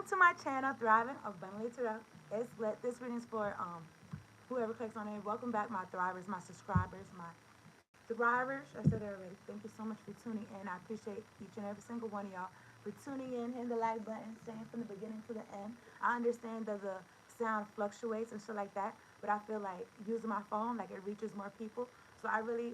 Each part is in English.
to my channel, Thriving Abundantly Tarot. It's lit. This reading's for whoever clicks on it. Welcome back, my thrivers, my subscribers, my thrivers. I said it already. Thank you so much for tuning in. I appreciate each and every single one of y'all for tuning in, hitting the like button, staying from the beginning to the end. I understand that the sound fluctuates and shit like that, but I feel like using my phone, like it reaches more people. So I really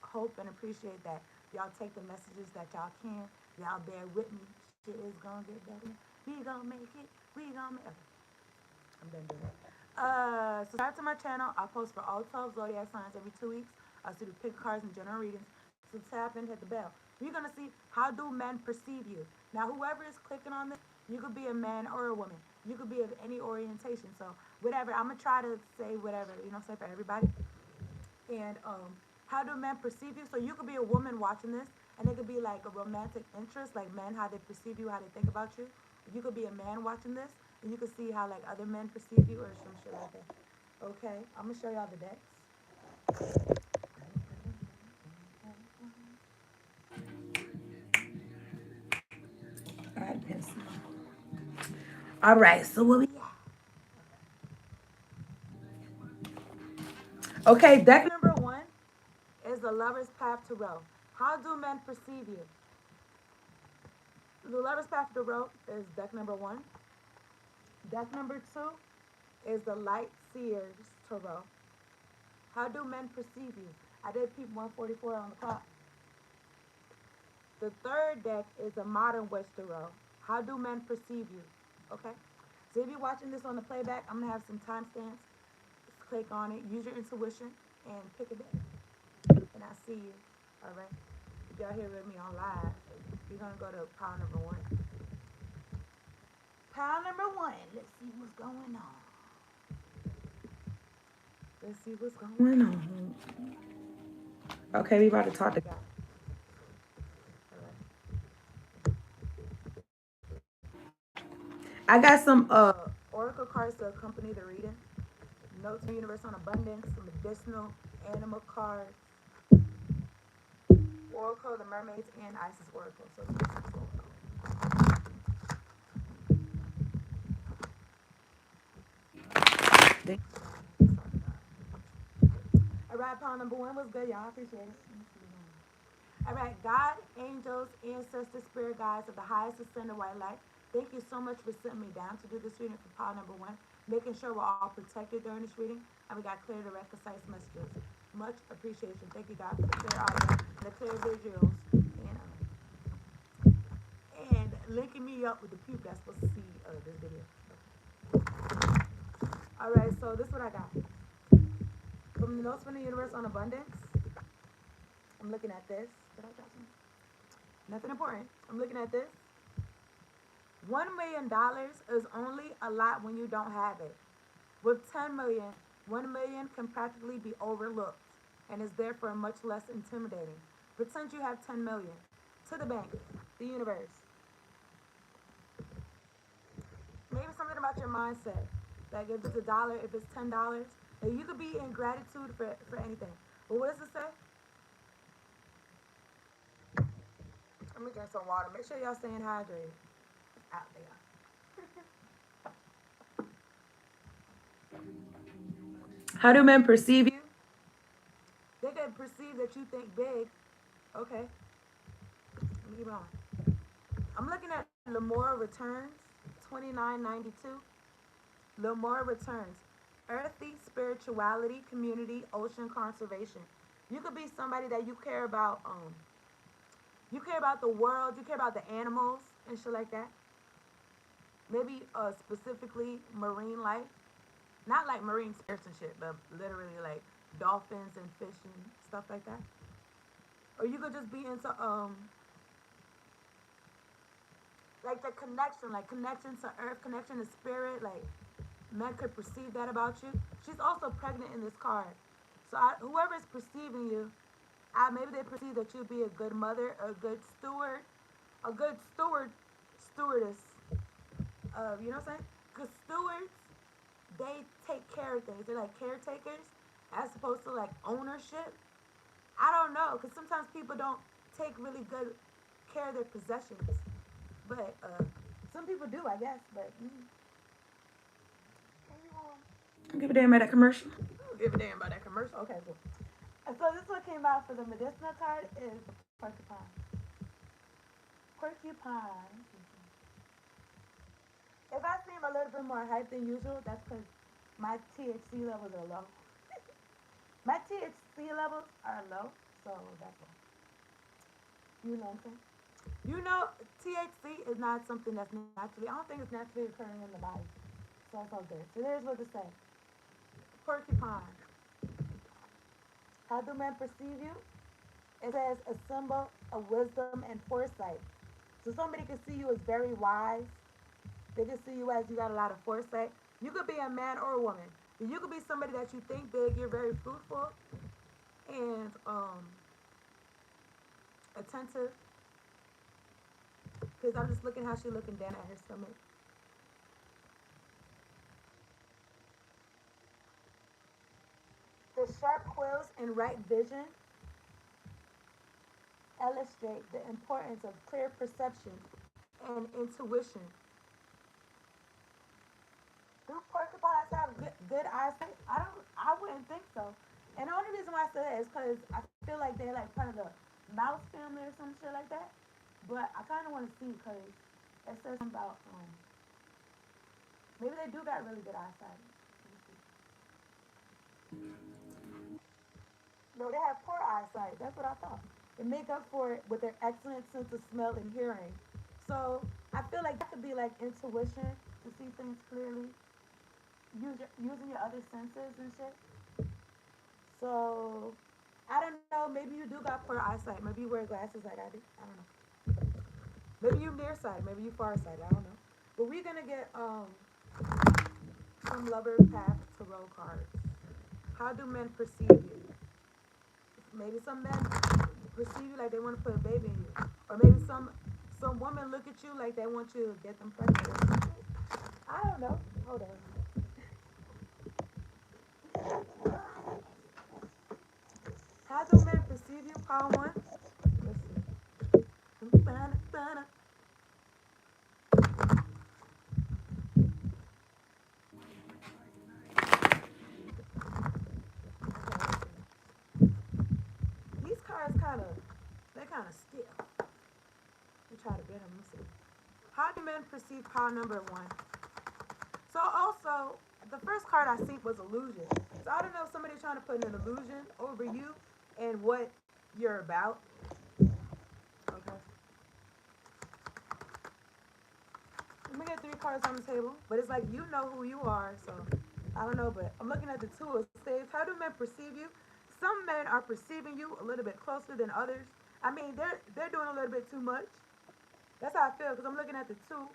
hope and appreciate that y'all take the messages that y'all can. Y'all bear with me. Shit is gonna get better. We gonna make it. We gonna make it. Okay, I'm done doing that. Subscribe to my channel. I post for all 12 zodiac signs every 2 weeks. I also do pick cards and general readings. So tap and hit the bell. You're gonna see how do men perceive you. Now, whoever is clicking on this, you could be a man or a woman. You could be of any orientation. So whatever. I'm gonna try to say whatever. You know, say for everybody. And how do men perceive you? So you could be a woman watching this, and it could be like a romantic interest, like men, how they perceive you, how they think about you. You could be a man watching this, and you could see how like other men perceive you or some shit like that. Okay, I'm gonna show y'all the decks. All right, pencil. All right, so what we got? Okay, deck number one is the Lover's Path to Row. How do men perceive you? The Lover's Path to Row is deck number one. Deck number two is the Light Seers Tarot. How do men perceive you? I did peep 144 on the clock. The third deck is the Modern Witch Tarot. How do men perceive you? Okay? So if you're watching this on the playback, I'm going to have some timestamps. Just click on it, use your intuition, and pick a deck. And I'll see you. All right? If y'all here with me on live, you're going to go to pile number one. Pile number one. Let's see what's going on. Let's see what's going on. Okay, we about to talk to God. I got some oracle cards to accompany the reading. Notes from the universe on abundance, some medicinal animal cards, oracle, the mermaids, and Isis oracle. So this is what's going on. All right, pile number one was good, y'all. I appreciate it. All right, God, angels, ancestors, spirit guides of the highest ascended white light. Thank you so much for sitting me down to do this reading for pile number one, making sure we're all protected during this reading, and we got clear, direct, concise messages. Much appreciation. Thank you, God, for the clear audio and the clear visuals, and linking me up with the people that's supposed to see this video. All right, so this is what I got. From the Notes from the Universe on Abundance, I'm looking at this. Did I drop something? Nothing important. I'm looking at this. $1 million is only a lot when you don't have it. With 10 million, 1 million can practically be overlooked and is therefore much less intimidating. Pretend you have 10 million. To the bank, the universe. Maybe something about your mindset. Like if it's a dollar, if it's $10, like you could be in gratitude for anything. But what does it say? Let me drink some water. Make sure y'all staying hydrated out there. How do men perceive you? They can perceive that you think big. Okay. Let me keep on. I'm looking at Lemore Returns, 2992. Lemore Returns. Earthy spirituality, community, ocean conservation. You could be somebody that you care about. You care about the world. You care about the animals and shit like that. Maybe specifically marine life, not like marine spirits and shit, but literally like dolphins and fish and stuff like that. Or you could just be into like the connection, like connection to earth, connection to spirit, like men could perceive that about you. She's also pregnant in this card. So whoever is perceiving you, maybe they perceive that you'll be a good mother, a good steward, a good stewardess. You know what I'm saying? Because stewards, they take care of things. They're like caretakers as opposed to like ownership. I don't know, because sometimes people don't take really good care of their possessions. But Some people do, I guess, but I don't give a damn about that commercial. I don't give a damn about that commercial. Okay, cool. And so this one came out for the medicinal card is porcupine. Porcupine. If I seem a little bit more hyped than usual, that's because my THC levels are low. My THC levels are low, so that's why. You know what I'm saying? You know, THC is not something that's naturally. I don't think it's naturally occurring in the body. So it's all good. So there's what to say. Porcupine. How do men perceive you? It says a symbol of wisdom and foresight. So somebody can see you as very wise. They can see you as you got a lot of foresight. You could be a man or a woman. You could be somebody that you think big. You're very fruitful and attentive. Because I'm just looking how she's looking down at her stomach. The sharp quills and right vision illustrate the importance of clear perception and intuition. Do porcupines have good eyesight? I wouldn't think so. And the only reason why I say that is because I feel like they're like part of the mouse family or some shit like that. But I kind of want to see because it says something about maybe they do got really good eyesight. No, they have poor eyesight. That's what I thought. They make up for it with their excellent sense of smell and hearing. So I feel like that could be like intuition to see things clearly, using your other senses and shit. So I don't know. Maybe you do got poor eyesight. Maybe you wear glasses like I do. I don't know. Maybe you nearsighted. Maybe you farsighted. I don't know. But we're gonna get some lover path tarot cards. How do men perceive you? Maybe some men perceive you like they want to put a baby in you, or maybe some women look at you like they want you to get them pregnant. I don't know. Hold on. How do men perceive you? Power one. Let's see. These cards they kind of stiff. We try to get them. Let's see. How do men perceive power number one? So also, the first card I seen was illusion. So I don't know if somebody's trying to put an illusion over you and what you're about. Okay. Let me get three cards on the table, but it's like you know who you are, so I don't know. But I'm looking at the two of spades. How do men perceive you? Some men are perceiving you a little bit closer than others. I mean, they're doing a little bit too much. That's how I feel because I'm looking at the two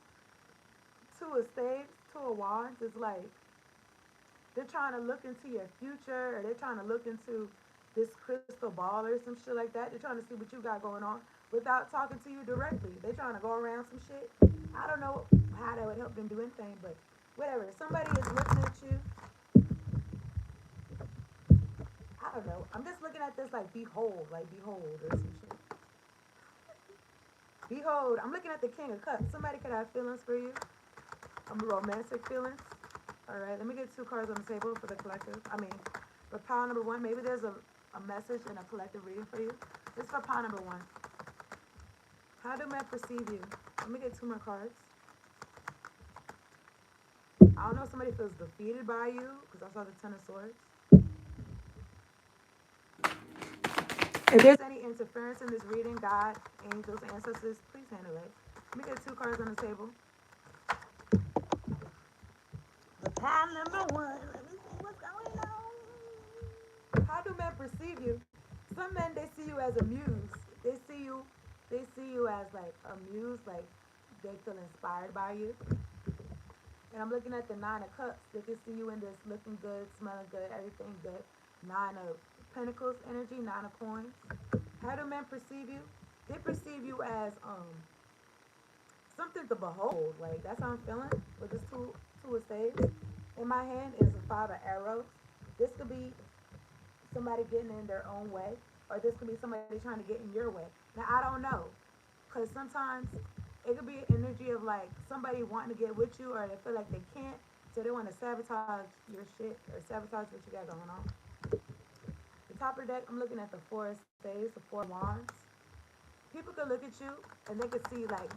of spades, two of wands. It's like they're trying to look into your future, or they're trying to look into this crystal ball or some shit like that. They're trying to see what you got going on without talking to you directly. They're trying to go around some shit. I don't know how that would help them do anything, but whatever. Somebody is looking at you. I don't know. I'm just looking at this like behold, or some shit. Behold, I'm looking at the King of Cups. Somebody could have feelings for you. Romantic feelings. All right, let me get two cards on the table for the collective. I mean, for pile number one, maybe there's a message and a collective reading for you. This is for pile number one. How do men perceive you? Let me get two more cards. I don't know if somebody feels defeated by you, because I saw the Ten of Swords. If there's any interference in this reading, God, angels, ancestors, please handle it. Let me get two cards on the table. The pile number one. Let me see what's going on. How do men perceive you? Some men they see you as a muse. They see you as like a muse, like they feel inspired by you. And I'm looking at the Nine of Cups. They can see you in this looking good, smelling good, everything good. Nine of Pentacles energy, Nine of Coins. How do men perceive you? They perceive you as something to behold. Like that's how I'm feeling with this two of spades. In my hand is a five of arrows. This could be somebody getting in their own way, or this could be somebody trying to get in your way. Now I don't know, because sometimes It could be an energy of like somebody wanting to get with you, or they feel like they can't, so they want to sabotage your shit or sabotage what you got going on. The top of the deck, I'm looking at the four of spades, the four of wands. People could look at you and they could see like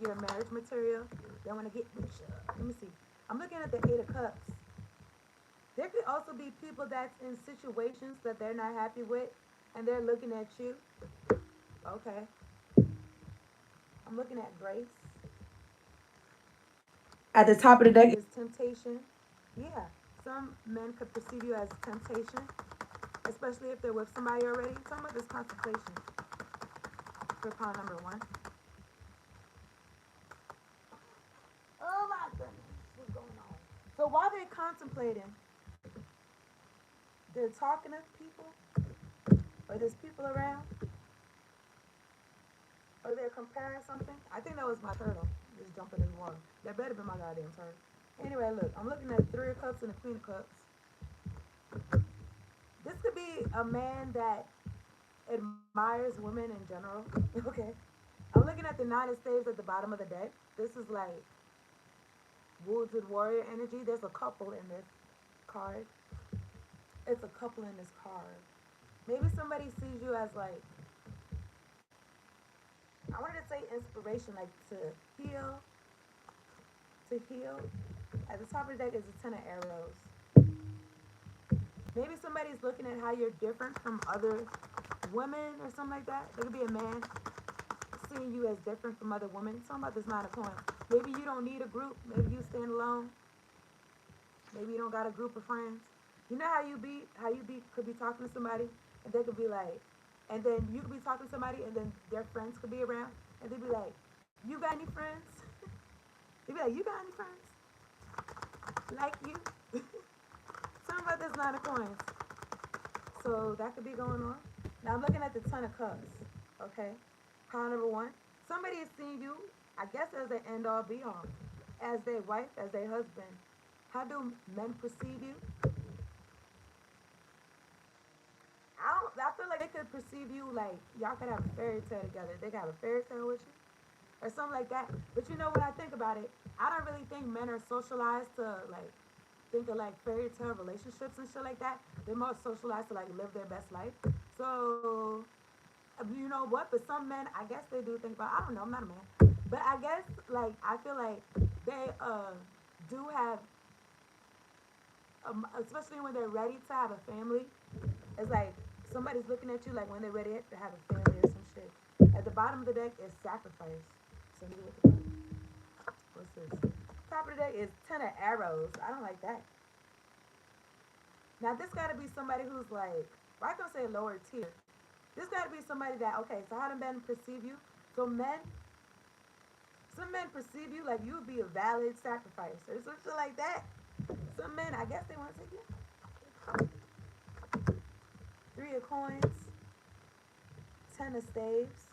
your marriage material. They want to get with you. Let me see. I'm looking at the eight of cups. There could also be people that's in situations that they're not happy with, and they're looking at you. Okay. I'm looking at grace. At the top of the deck is temptation. Yeah. Some men could perceive you as temptation, especially if they're with somebody already. Talking about this contemplation for pile number one. Oh my goodness, what's going on? So while they're contemplating, they're talking to people, or there's people around, or they're comparing something. I think that was my turtle just jumping in the water. That better be my goddamn turtle. Anyway, look, I'm looking at three of cups and the queen of cups. This could be a man that admires women in general. Okay. I'm looking at the nine of staves at the bottom of the deck. This is like wounded warrior energy. There's a couple in this card. It's a couple in this card. Maybe somebody sees you as like, I wanted to say inspiration, like heal, to heal. At the top of the deck is a ten of arrows. Maybe somebody's looking at how you're different from other women or something like that. There could be a man seeing you as different from other women. Talking about this nine of coins. Maybe you don't need a group. Maybe you stand alone. Maybe you don't got a group of friends. You know how you be could be talking to somebody and they could be like, and then you could be talking to somebody and then their friends could be around and they'd be like, you got any friends? They'd be like, you got any friends? Like you? Something about this nine of coins. So that could be going on. Now I'm looking at the ton of cups. Okay. Pile number one. Somebody is seeing you, I guess, as an end all be all. As their wife, as their husband. How do men perceive you? I feel like they could perceive you like y'all could have a fairy tale together. They could have a fairy tale with you. Or something like that. But you know when I think about it, I don't really think men are socialized to like think of like fairy tale relationships and shit like that. They're more socialized to like live their best life. So you know what? But some men, I guess they do think about. I don't know. I'm not a man, but I guess like I feel like they do have, especially when they're ready to have a family. It's like somebody's looking at you like when they're ready to have a family or some shit. At the bottom of the deck is sacrifice. So what's this? Top of the deck is ten of arrows. I don't like that. Now this got to be somebody who's like, well, I can say lower tier. This got to be somebody that okay. So how do men perceive you? So men, some men perceive you like you would be a valid sacrifice or something like that. Some men, I guess they want to take you. Three of coins, ten of staves.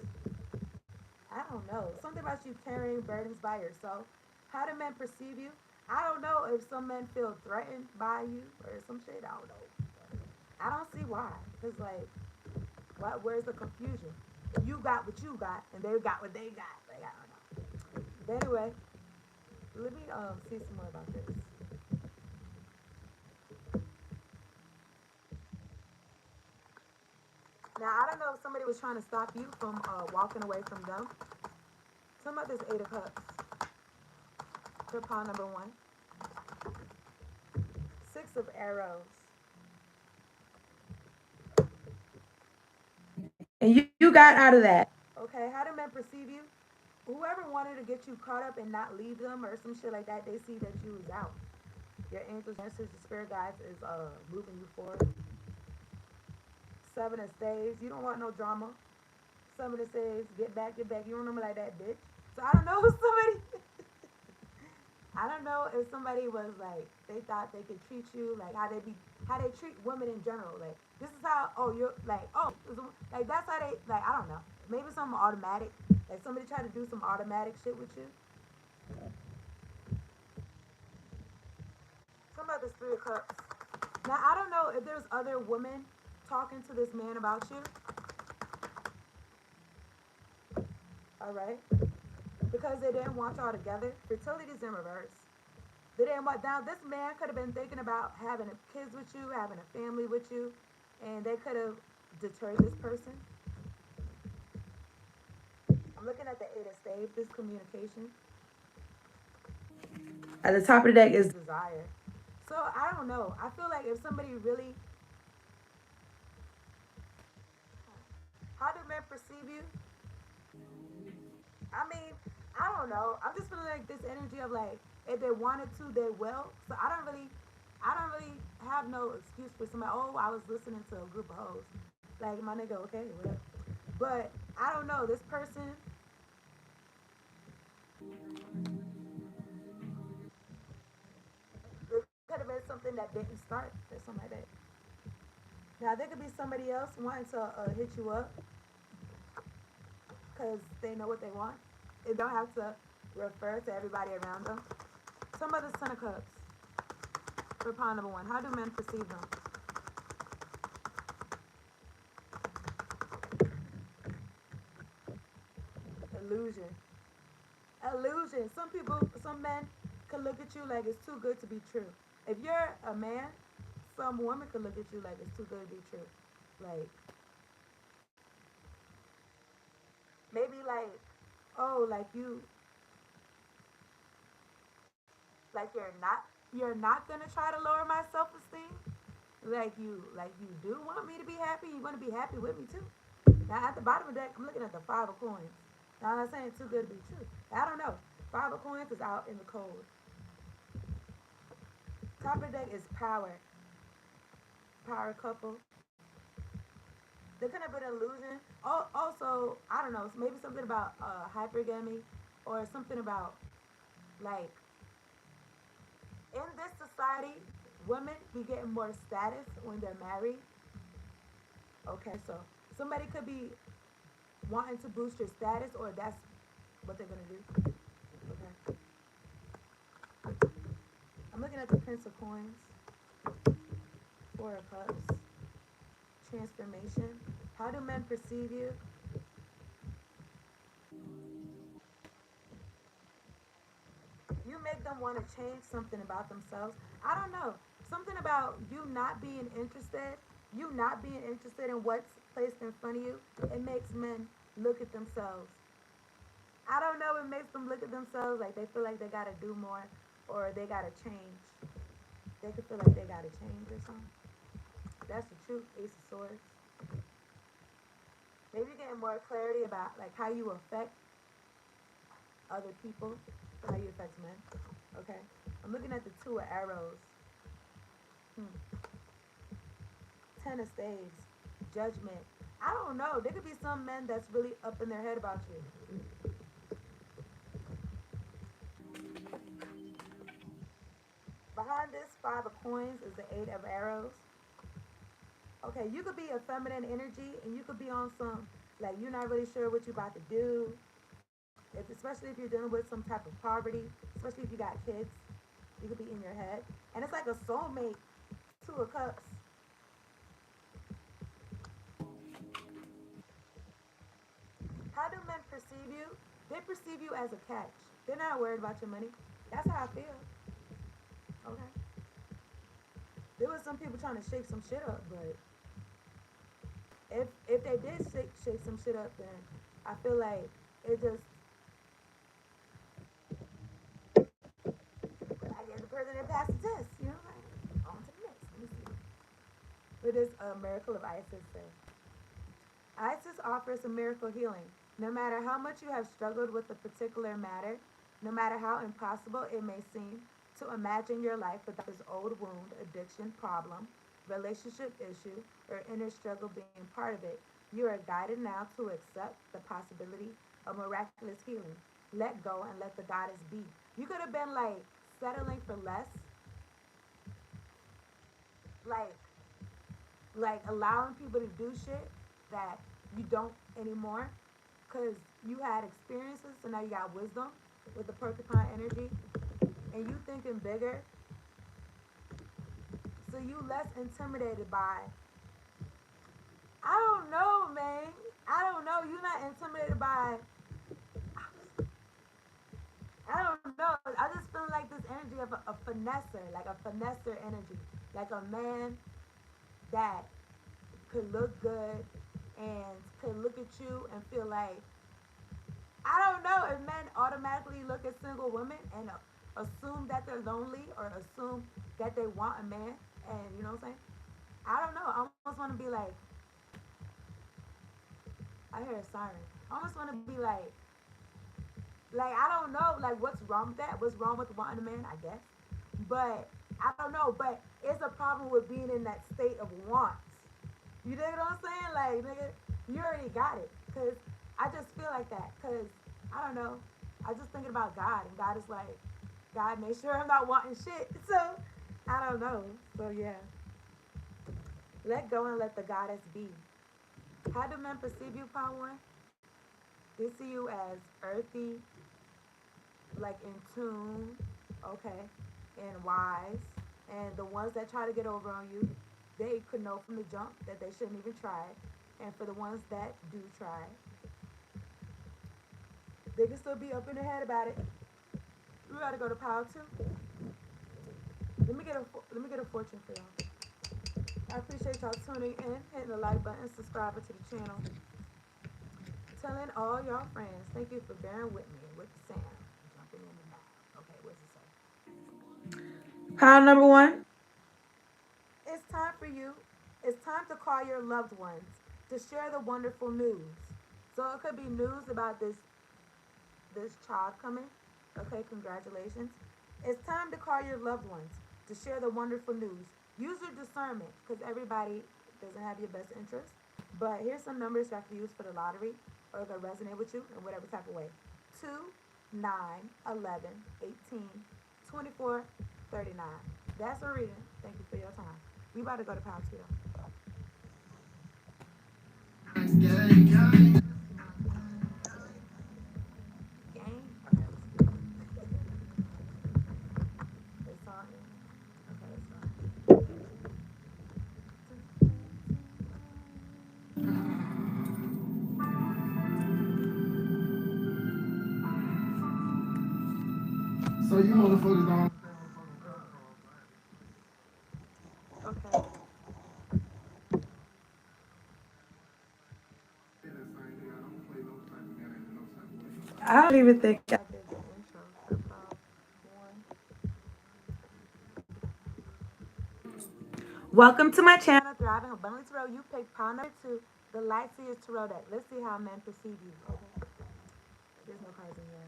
I don't know. Something about you carrying burdens by yourself. How do men perceive you? I don't know if some men feel threatened by you or some shit. I don't know. I don't see why. Cause like, where's the confusion? You got what you got, and they got what they got. Like I don't know. But anyway, let me see some more about this. Now I don't know if somebody was trying to stop you from walking away from them. Some about this eight of cups. For pile number one. Six of arrows. And you got out of that. Okay, how do men perceive you? Whoever wanted to get you caught up and not leave them or some shit like that, they see that you is out. Your angels, your sisters, your spirit guides is moving you forward. Seven of staves. You don't want no drama. Seven of staves. Get back, get back. You don't remember like that, bitch. So I don't know if somebody. I don't know if somebody was like they thought they could treat you like how they treat women in general. Like this is how you're like like that's how they like I don't know. Maybe something automatic. Like somebody tried to do some automatic shit with you. Some about this three of cups. Now I don't know if there's other women talking to this man about you. All right, because they didn't want y'all together. Fertility's in reverse. They didn't want. Now this man could have been thinking about having kids with you, having a family with you, and they could have deterred this person. I'm looking at the eight of spades. This communication. At the top of the deck is desire. So I don't know. I feel like if somebody really, how do men perceive you? I mean, I don't know. I'm just feeling like this energy of like, if they wanted to, they will. So I don't really have no excuse for somebody. Oh, I was listening to a group of hoes. Like my nigga, okay, whatever. But I don't know. This person, it could have been something that didn't start or something like that. Now there could be somebody else wanting to hit you up because they know what they want. They don't have to refer to everybody around them. Some of the Son of Cups for pawn number one. How do men perceive them? Illusion. Illusion. Some people, some men can look at you like it's too good to be true. If you're a man, some woman could look at you like it's too good to be true. Like maybe like, oh, you're not gonna try to lower my self esteem. Like you do want me to be happy. You want to be happy with me too. Now at the bottom of that, I'm looking at the five of coins. Now I'm not saying too good to be true. I don't know. Five of coins is out in the cold. Top of the deck is power. Power couple. There could have been an illusion. Oh, also, I don't know. Maybe something about hypergamy, or something about like in this society, women be getting more status when they're married. Okay, so somebody could be wanting to boost your status, or that's what they're gonna do. Okay, I'm looking at the Prince of Coins, Four of Cups, transformation. How do men perceive you? You make them want to change something about themselves. I don't know. Something about you not being interested, you not being interested in what's placed in front of you, it makes men look at themselves. I don't know, it makes them look at themselves like they feel like they gotta do more, or they gotta change. They could feel like they gotta change or something. That's the truth, Ace of Swords. Maybe you're getting more clarity about like how you affect other people, how you affect men. Okay. I'm looking at the two of arrows. Hmm. Ten of spades. Judgment. I don't know. There could be some men that's really up in their head about you. Behind this five of coins is the eight of arrows. Okay, you could be a feminine energy and you could be on some like you're not really sure what you're about to do. If, especially if you're dealing with some type of poverty, especially if you got kids, you could be in your head. And it's like a soulmate, two of cups. How do men perceive you? They perceive you as a catch. They're not worried about your money. That's how I feel. Okay. There was some people trying to shake some shit up, but if they did shake some shit up, then I feel like it just I guess the person that passed the test, you know, like on to the next. Let me see. What does a miracle of Isis say? Isis offers a miracle healing. No matter how much you have struggled with a particular matter, no matter how impossible it may seem to imagine your life without this old wound, addiction, problem, relationship issue, or inner struggle being part of it, you are guided now to accept the possibility of miraculous healing. Let go and let the goddess be. You could have been like settling for less, like allowing people to do shit that you don't anymore because you had experiences, so now you got wisdom with the porcupine energy, and you thinking bigger, so you less intimidated by. I don't know, man. I don't know. You're not intimidated by energy of a finesser, like a finesser energy, like a man that could look good and could look at you and feel like, I don't know if men automatically look at single women and assume that they're lonely or assume that they want a man, and you know what I'm saying? I don't know. I almost want to be like, I hear a siren. I almost want to be like I don't know, like what's wrong with that? What's wrong with wanting a man? I guess, but I don't know. But it's a problem with being in that state of wants. You know what I'm saying? Like, nigga, you already got it. Cause I just feel like that. Cause I don't know. I just thinking about God, and God is like, God, make sure I'm not wanting shit. So I don't know. So yeah, let go and let the goddess be. How do men perceive you, Power One? They see you as earthy, like in tune, okay, and wise. And the ones that try to get over on you, they could know from the jump that they shouldn't even try. And for the ones that do try, they can still be up in their head about it. We gotta go to power two. Let me get a fortune for y'all. I appreciate y'all tuning in, hitting the like button, subscribing to the channel, telling all y'all friends. Thank you for bearing with me with the sound. Jumping in and out. Okay, what's it say? Power number one. It's time for you. It's time to call your loved ones to share the wonderful news. So it could be news about this child coming. Okay, congratulations. It's time to call your loved ones to share the wonderful news. Use your discernment because everybody doesn't have your best interest. But here's some numbers you can use for the lottery or that resonate with you in whatever type of way. 2, 9, 11, 18, 24, 39. That's a reading. Thank you for your time. We about to go to pound two though. Gang? Okay, it's on. Okay, it's on. So you motherfuckers don't. Okay. I don't even think I did the intro for one. Welcome to my channel, Thriving Abundantly Tarot. You pick pound number two, the light seers tarot deck. Let's see how men perceive you. Okay. There's no cards in here.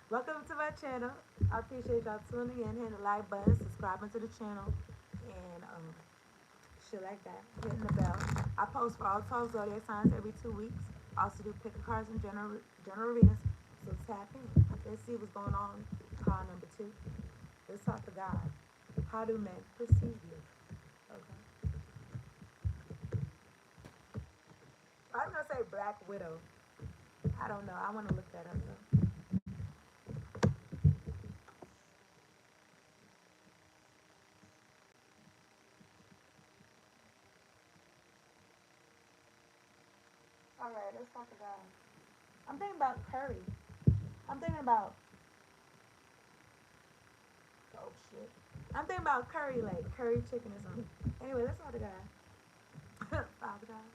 Welcome to my channel. I appreciate y'all tuning in, hitting the like button, subscribing to the channel, and shit like that. Hitting the bell. I post for all 12 zodiac signs every 2 weeks. I also do pick a cards and general readings. So tap in. Let's see what's going on. Call number two. Let's talk to God. How do men perceive you? Okay. I'm gonna say Black Widow. I don't know. I want to look that up though. All right, let's talk about. I'm thinking about curry. I'm thinking about. Oh shit. I'm thinking about curry, like curry chicken or something. Anyway, let's talk to God. Father God.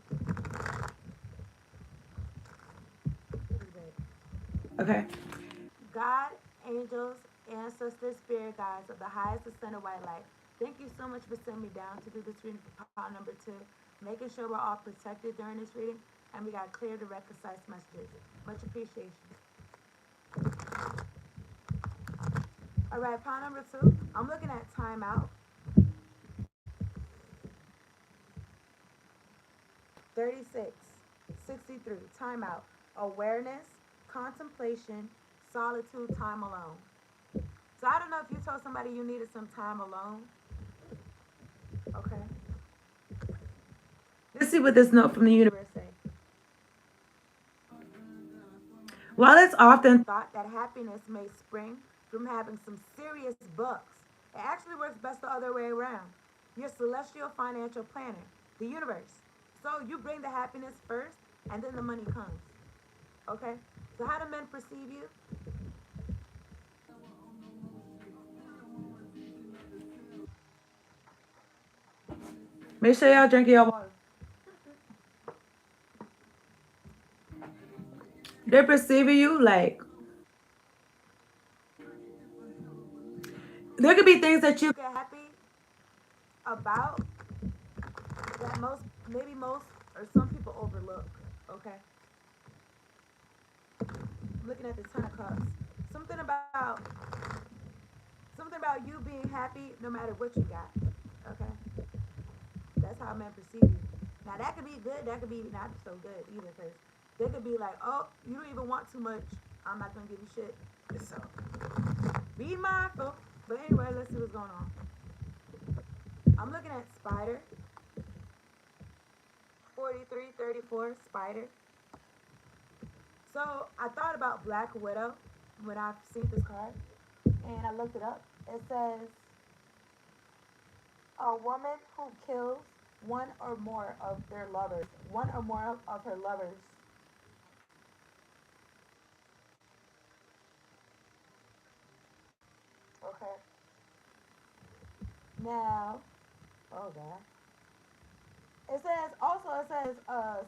Okay. God, angels, ancestors, spirit guides of the highest ascended white light. Thank you so much for sending me down to do this reading for part number two. Making sure we're all protected during this reading and we got clear, direct, concise messages. Much appreciation. All right, part number two. I'm looking at timeout. 36, 63. Timeout. Awareness, contemplation, solitude, time alone. So I don't know if you told somebody you needed some time alone. Okay. Let's see what this note from the universe says. While it's often thought that happiness may spring from having some serious bucks, it actually works best the other way around. Your celestial financial planner, the universe. So you bring the happiness first and then the money comes. Okay? So how do men perceive you? Make sure y'all drink your water. They're perceiving you like there could be things that you get happy about that most or some people overlook. Okay, looking at the Ten of Cups, something about something about you being happy no matter what you got. Okay, that's how men perceive you. Now that could be good, that could be not so good either, because they could be like, oh, you don't even want too much. I'm not gonna give you shit. So be mindful. But anyway, let's see what's going on. I'm looking at Spider 4334 Spider. So I thought about Black Widow when I seen this card, and I looked it up. It says a woman who kills one or more of their lovers, one or more of her lovers. Okay. Now, oh god. It says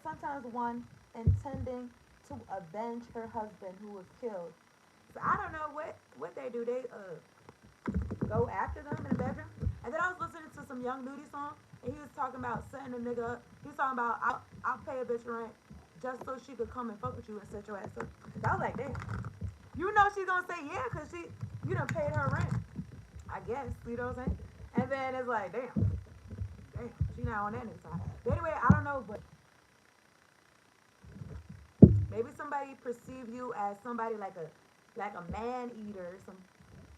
sometimes one intending to avenge her husband who was killed. So I don't know what they do. They go after them in the bedroom. And then I was listening to some Young Nudie song, and he was talking about setting a nigga up. He was talking about I'll pay a bitch rent just so she could come and fuck with you and set your ass up. And I was like, damn. You know she's gonna say yeah, cause you done paid her rent. I guess, you know what I'm saying? And then it's like, damn, she not on that nigga side. But anyway, I don't know, but maybe somebody perceive you as somebody like a man eater or some.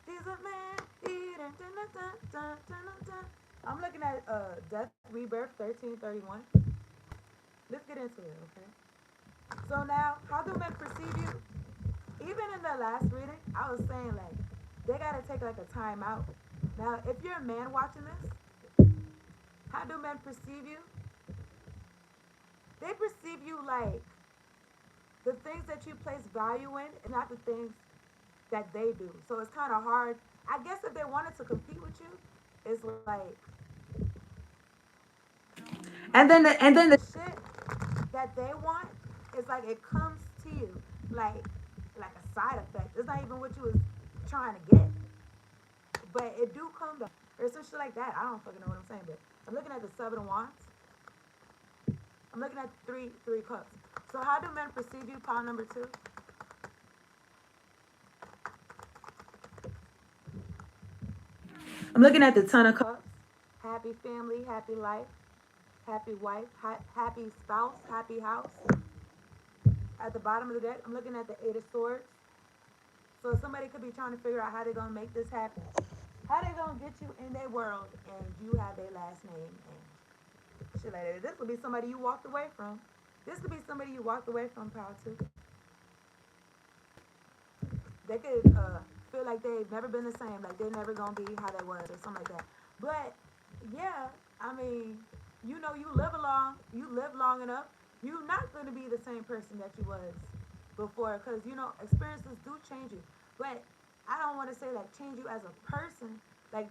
She's a man eater. Dun, dun, dun, dun, dun, dun. I'm looking at Death Rebirth 1331. Let's get into it, okay? So now, how do men perceive you? Even in the last reading, I was saying like they gotta take like a time out. Now, if you're a man watching this, how do men perceive you? They perceive you like the things that you place value in and not the things that they do. So it's kind of hard. I guess if they wanted to compete with you, it's like, and then the shit that they want is like it comes to you like like a side effect. It's not even what you was trying to get, but it do come to or some shit like that. I don't fucking know what I'm saying, but I'm looking at the Seven of Wands. I'm looking at three cups. So how do men perceive you? Pile number two. I'm looking at the Ton of Cups. Happy family, happy life, happy wife, happy spouse, happy house. At the bottom of the deck, I'm looking at the Eight of Swords. So somebody could be trying to figure out how they're gonna make this happen. How they gonna get you in their world and you have their last name and shit like that. This could be somebody you walked away from. This could be somebody you walked away from, power too. They could feel like they've never been the same, like they're never gonna be how they were or something like that. But yeah, I mean, you live long enough, you're not gonna be the same person that you was before, because experiences do change you. But I don't want to say like change you as a person, like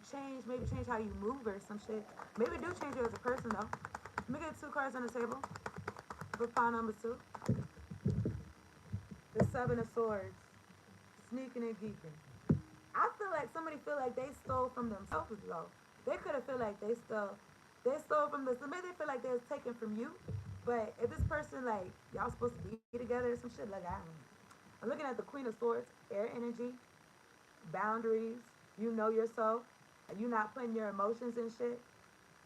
maybe change how you move or some shit. Maybe do change you as a person though. Let me get two cards on the table for pile number two. The Seven of Swords, sneaking and geeking. I feel like somebody feel like they stole from themselves though. They could have feel like they stole from this. Maybe they feel like they was taken from you. But if this person like y'all supposed to be together or some shit like I don't know. I'm looking at the Queen of Swords, air energy, boundaries. You know yourself. You not putting your emotions in shit.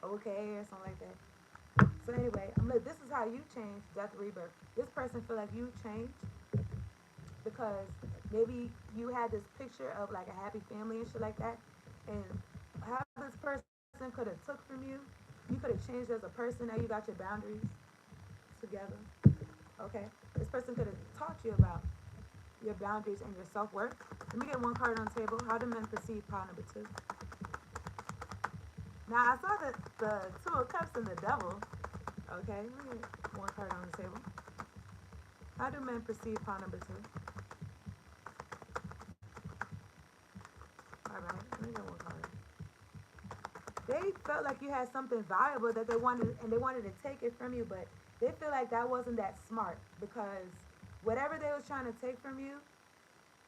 Okay, or something like that. So anyway, this is how you change death rebirth. This person feel like you changed because maybe you had this picture of like a happy family and shit like that, and how this person could have took from you, you could have changed as a person. Now you got your boundaries together. Okay, this person could have taught you about your boundaries and your self worth. Let me get one card on the table. How do men perceive pile number two? Now I saw the Two of Cups and the Devil. Okay, let me get one card on the table. How do men perceive pile number two? Alright, let me get one card. They they felt like you had something valuable that they wanted, and they wanted to take it from you, but they feel like that wasn't that smart because whatever they was trying to take from you,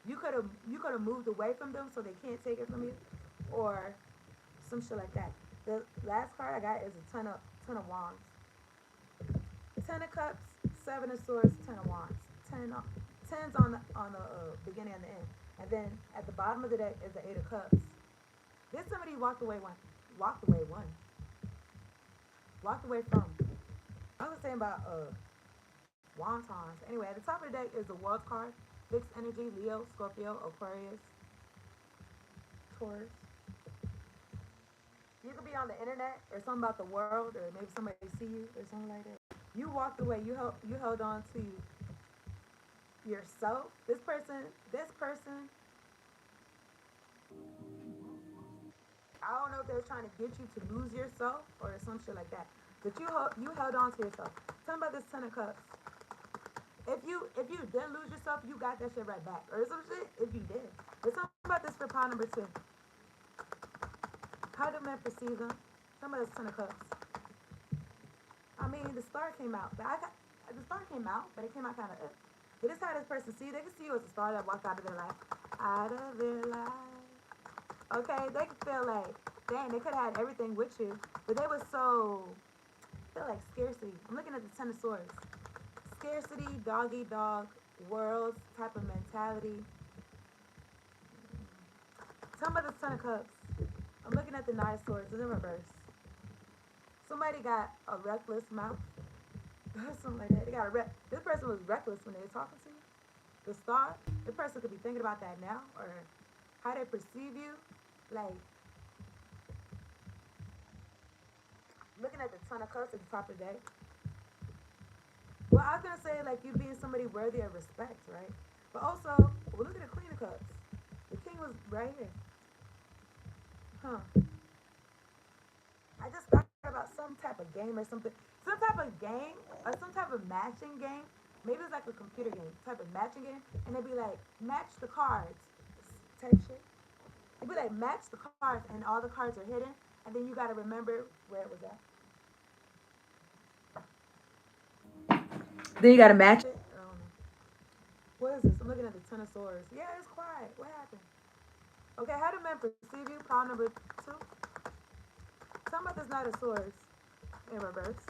you could have moved away from them so they can't take it from you, or some shit like that. The last card I got is a ton of wands, 10 of cups, 7 of swords, 10 of wands, tens on the beginning and the end, and then at the bottom of the deck is the 8 of cups. There's somebody you walked away one, walked away from. I was saying about wontons. Anyway, at the top of the deck is the world card, fixed energy, Leo, Scorpio, Aquarius, Taurus. You could be on the internet or something about the world, or maybe somebody see you or something like that. You walked away. You held on to yourself. This person. I don't know if they were trying to get you to lose yourself or some shit like that. But you held on to yourself. Tell me about this 10 of cups. If you didn't lose yourself, you got that shit right back, or some shit. If you did, but tell me about this for pile number 2. How do men perceive them? Some of this 10 of cups. I mean, the star came out, but the star came out, but it came out kind of. But this how this person see. They can see you as a star that walked out of their life. Out of their life. Okay, they could feel like, dang, they could have had everything with you, but they were so feel like scarcity. I'm looking at the 10 of swords. Scarcity, dog eat dog, worlds type of mentality. Tell me about the 10 of cups. I'm looking at the 9 of swords in the reverse. Somebody got a reckless mouth. Something like that. This person was reckless when they were talking to you. The star, the person could be thinking about that now, or how they perceive you. Like, looking at the 10 of cups at the top of the deck. Well, I was gonna say like you being somebody worthy of respect, right? But also, well, look at the Queen of Cups. The king was right here. Huh. I just thought about some type of game or something. Some type of game or some type of matching game. Maybe it's like a computer game, type of matching game. And they'd be like, match the cards type shit. It'd be like, match the cards, and all the cards are hidden. And then you gotta remember where it was at. Then you gotta match it. I don't know. What is this? I'm looking at the 10 of swords. Yeah, it's quiet. What happened? Okay, how do men perceive you? Pile number 2. Tell me about this 9 of swords in reverse.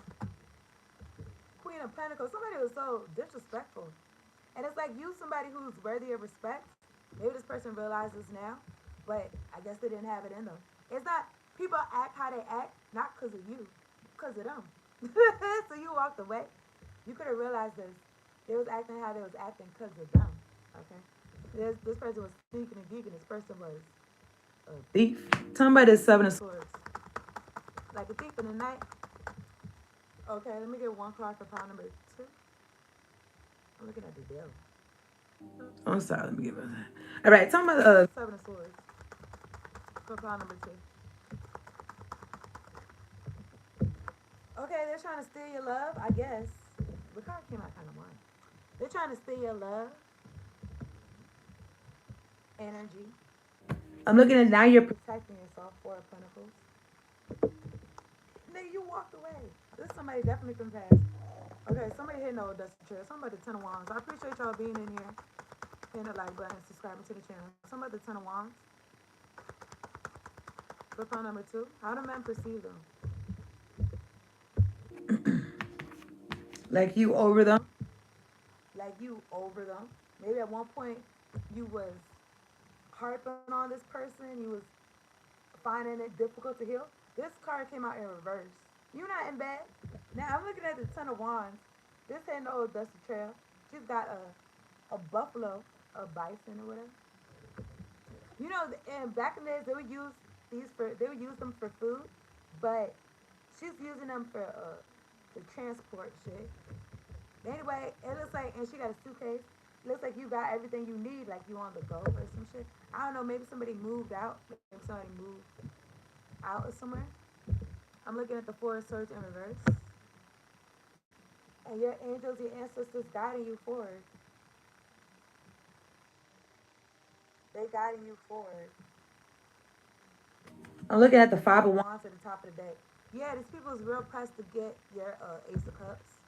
Queen of Pentacles. Somebody was so disrespectful. And it's like you, somebody who's worthy of respect. Maybe this person realizes now, but I guess they didn't have it in them. It's not, people act how they act, not because of you, because of them. So you walked away. You could have realized this. They was acting how they was acting because of them. Okay? This person was sneaking and geeking. This person was a thief. Somebody is 7 of swords. Like a thief in the night. Okay, let me get one card for pile number 2. I'm looking at the deal. I'm sorry, let me give it. All right, tell me about 7 of swords for pile number 2. Okay, they're trying to steal your love, I guess. The card came out kind of wide. They're trying to steal your love, energy. I'm looking at now you're protecting yourself, 4 of Pentacles. Nigga, you walked away. This is somebody definitely from the past. Okay, somebody hitting the dusty chair. Somebody the 10 of Wands. I appreciate y'all being in here, hitting the like button, subscribing to the channel. Somebody the 10 of Wands. Flip on number 2. How do men perceive them? Like you over them. Like you over them. Maybe at one point you was harping on this person. You was finding it difficult to heal. This card came out in reverse. You're not in bed. Now I'm looking at the 10 of Wands. This ain't no old dusty trail. She's got a buffalo, a bison or whatever. You know, and back in the days they would use them for food, but she's using them for transport shit. Anyway, it looks like, and she got a suitcase. It looks like you got everything you need, like you on the go or some shit. I don't know. Maybe somebody moved out. Maybe somebody moved out or somewhere. I'm looking at the 4 of Swords in reverse. And your angels, your ancestors guiding you forward. They guiding you forward. I'm looking at the Five of Wands at the top of the deck. Yeah, these people is real pressed to get your Ace of Cups.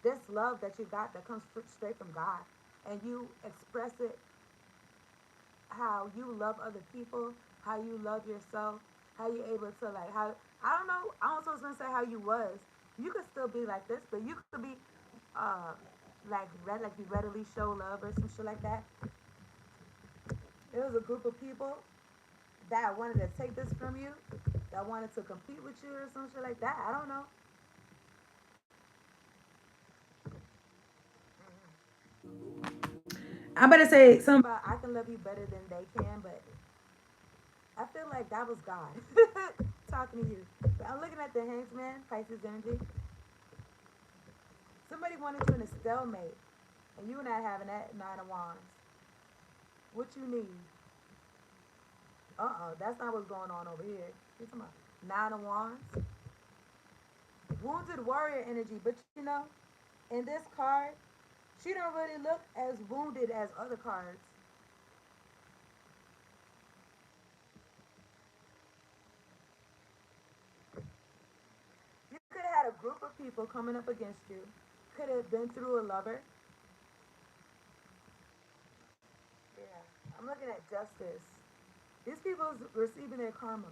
This love that you got that comes straight from God, and you express it how you love other people, how you love yourself, how you able to like how I don't know. I also was gonna say how you was. You could still be like this, but you could be uh like you readily show love or some shit like that. It was a group of people that wanted to take this from you, that wanted to compete with you or some shit like that. I don't know. I'm about to say something about I can love you better than they can, but I feel like that was God talking to you. But I'm looking at the Handsman, Pisces energy. Somebody wanted you in a stalemate, and you not having that Nine of Wands. What you need? That's not what's going on over here. You talking about Nine of Wands? Wounded warrior energy, but you know, in this card, she don't really look as wounded as other cards. You could have had a group of people coming up against you. Could have been through a lover. Yeah, I'm looking at justice. These people's receiving their karma.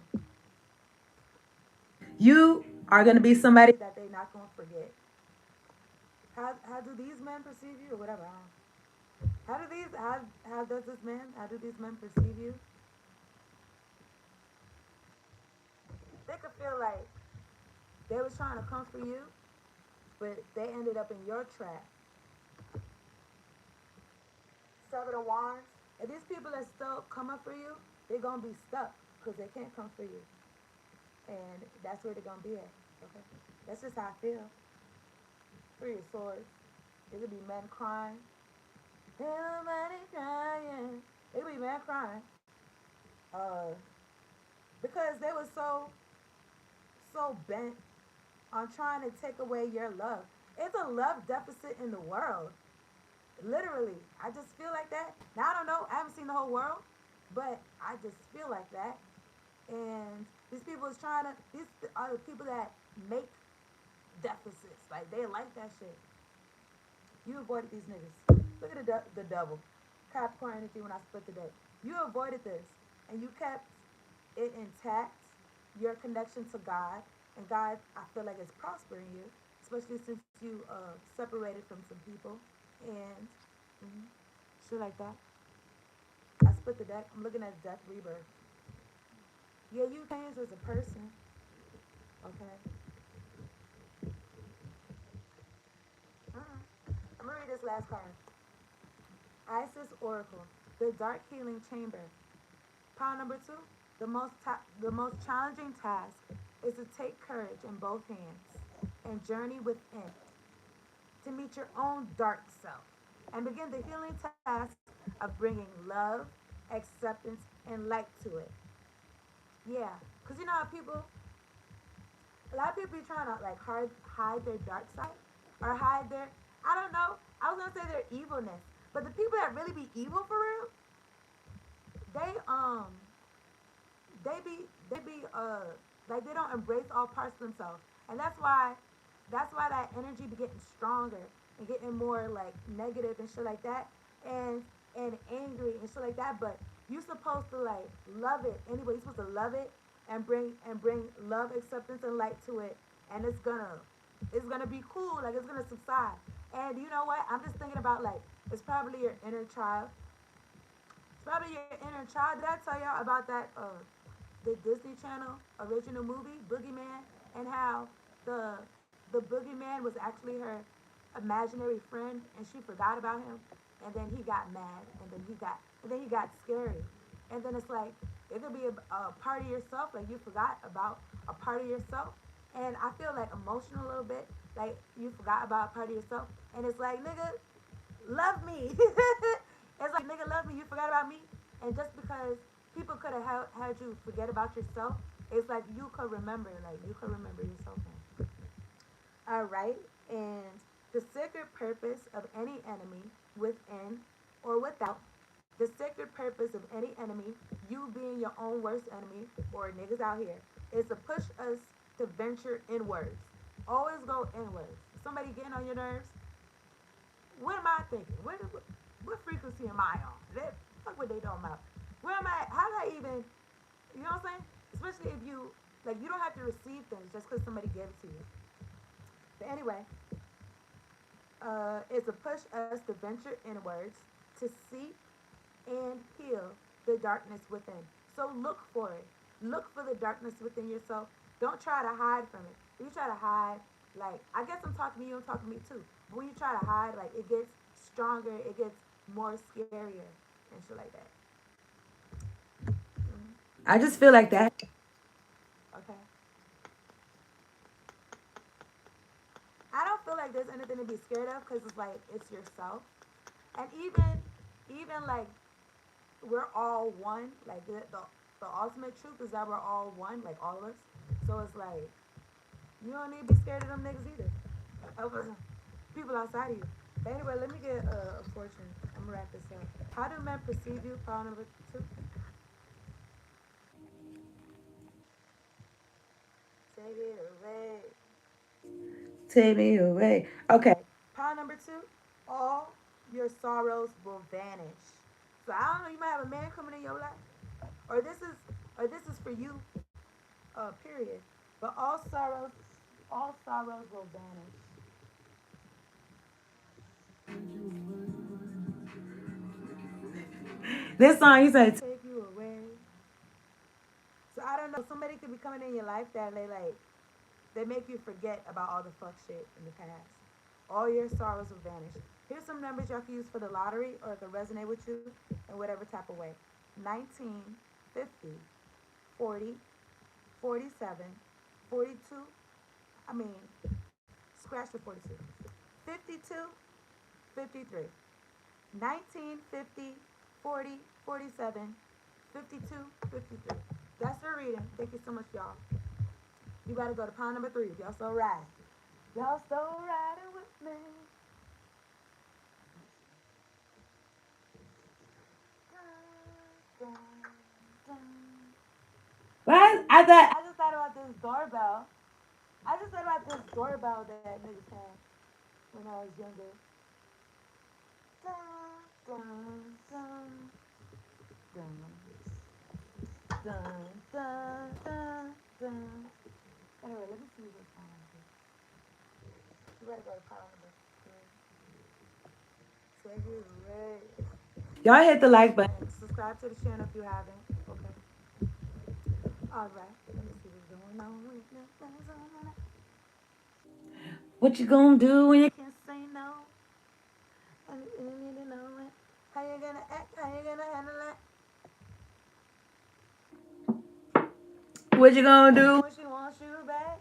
You are gonna be somebody that they not gonna forget. How do these men perceive you or whatever? How does this man how do these men perceive you? They could feel like they was trying to come for you, but they ended up in your trap. Seven of Wands. If these people that still come up for you, they're gonna be stuck because they can't come for you, and that's where they're gonna be at. Okay, that's just how I feel. Three of Swords. It could be men crying. Nobody crying. It could be men crying. Uh, because they were so bent on trying to take away your love. It's a love deficit in the world. Literally. I just feel like that. Now I don't know. I haven't seen the whole world, but I just feel like that. And these people is trying to. These are the people that make deficits. Like they like that shit. You avoided these niggas. Look at the double. Capricorn energy when I split the deck. You avoided this, and you kept it intact. Your connection to God, and God, I feel like is prospering you, especially since you separated from some people and mm-hmm, shit like that. I split the deck. I'm looking at death rebirth. Yeah, you changed as a person. Okay. I'm gonna read this last card. Isis Oracle, the Dark Healing Chamber. Power number two. The most challenging task is to take courage in both hands and journey within to meet your own dark self and begin the healing task of bringing love, acceptance, and light to it. Yeah, because you know how people, a lot of people be trying to like hide their dark side or hide their, I don't know, I was gonna say their evilness, but the people that really be evil for real, they they be like they don't embrace all parts of themselves, and that's why that energy be getting stronger and getting more like negative and shit like that, and and angry and shit like that. But you supposed to like love it anyway. You supposed to love it and bring love, acceptance, and light to it, and it's gonna be cool. Like it's gonna subside. And you know what? I'm just thinking about like it's probably your inner child. It's probably your inner child. Did I tell y'all about that the Disney Channel original movie, Boogeyman, and how the the Boogeyman was actually her imaginary friend, and she forgot about him, and then he got mad, and then he got scary, and then it's like it could be a part of yourself, like you forgot about a part of yourself, and I feel like emotional a little bit, like you forgot about a part of yourself, and it's like nigga, love me. It's like nigga, love me. You forgot about me, and just because people could have had you forget about yourself, it's like you could remember yourself. All right, and the sacred purpose of any enemy, within or without, The sacred purpose of any enemy, you being your own worst enemy, or niggas out here, is to push us to venture inwards. Always go inwards. Somebody getting on your nerves, what am I thinking? What frequency am I on? That fuck what they talking about. Where am I? How do I even? You know what I'm saying? Especially if you like, you don't have to receive things just because somebody gave it to you. But anyway, it's a push us to venture inwards to seek and heal the darkness within. So look for it. Look for the darkness within yourself. Don't try to hide from it. If you try to hide, like, I guess I'm talking to you, I'm talking to me too. But when you try to hide, like, it gets stronger, it gets more scarier and shit like that. I just feel like that. Okay. I don't feel like there's anything to be scared of because it's like it's yourself. And even like we're all one. Like the ultimate truth is that we're all one, like all of us. So it's like you don't need to be scared of them niggas either. Of people outside of you. But anyway, let me get a fortune. I'm gonna wrap this up. How do men perceive you? Power number two. Take it away. Take me away. Okay. Power number two. All your sorrows will vanish. So I don't know. You might have a man coming in your life, or this is for you. Period. But all sorrows will vanish. This song you say take you away. So I don't know. Somebody could be coming in your life that they make you forget about all the fuck shit in the past. All your sorrows will vanish. Here's some numbers y'all can use for the lottery or it can resonate with you in whatever type of way. 19, 50, 40, 47, 42. I mean, scratch the 42. 52, 53. 19, 50, 40, 47, 52, 53. That's your reading. Thank you so much, y'all. You gotta go to pound number three if y'all still riding. Y'all still riding with me. Dun, dun, dun. What? I just thought about this doorbell. I just thought about this doorbell that niggas had when I was younger. Dun, dun, dun, dun, dun, dun, dun, dun. Anyway, let me see what's on here. You better go to power number three. Take it away. Y'all hit the like button. Subscribe to the channel if you haven't. Okay. All right. Let me see what's going on. What you gonna do when you can't say no? And you need to know it. How you gonna act? How you gonna handle it? What you gonna do when she wants you back?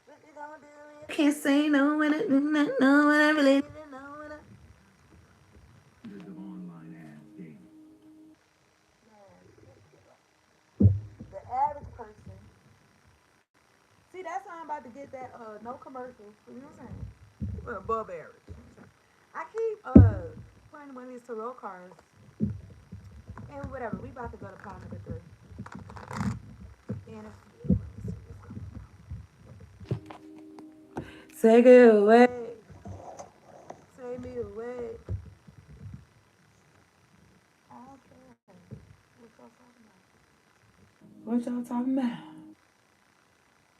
What you gonna do when you can't say no when it no when I really need to know when I. The average person. See, that's how I'm about to get that no commercials. You know what I'm saying? Well, above average. You know what I'm saying? I keep playing one of these tarot cards and whatever. We about to go to part number three. And take it away. Take me away. I don't care. What y'all talking about? What y'all talking about?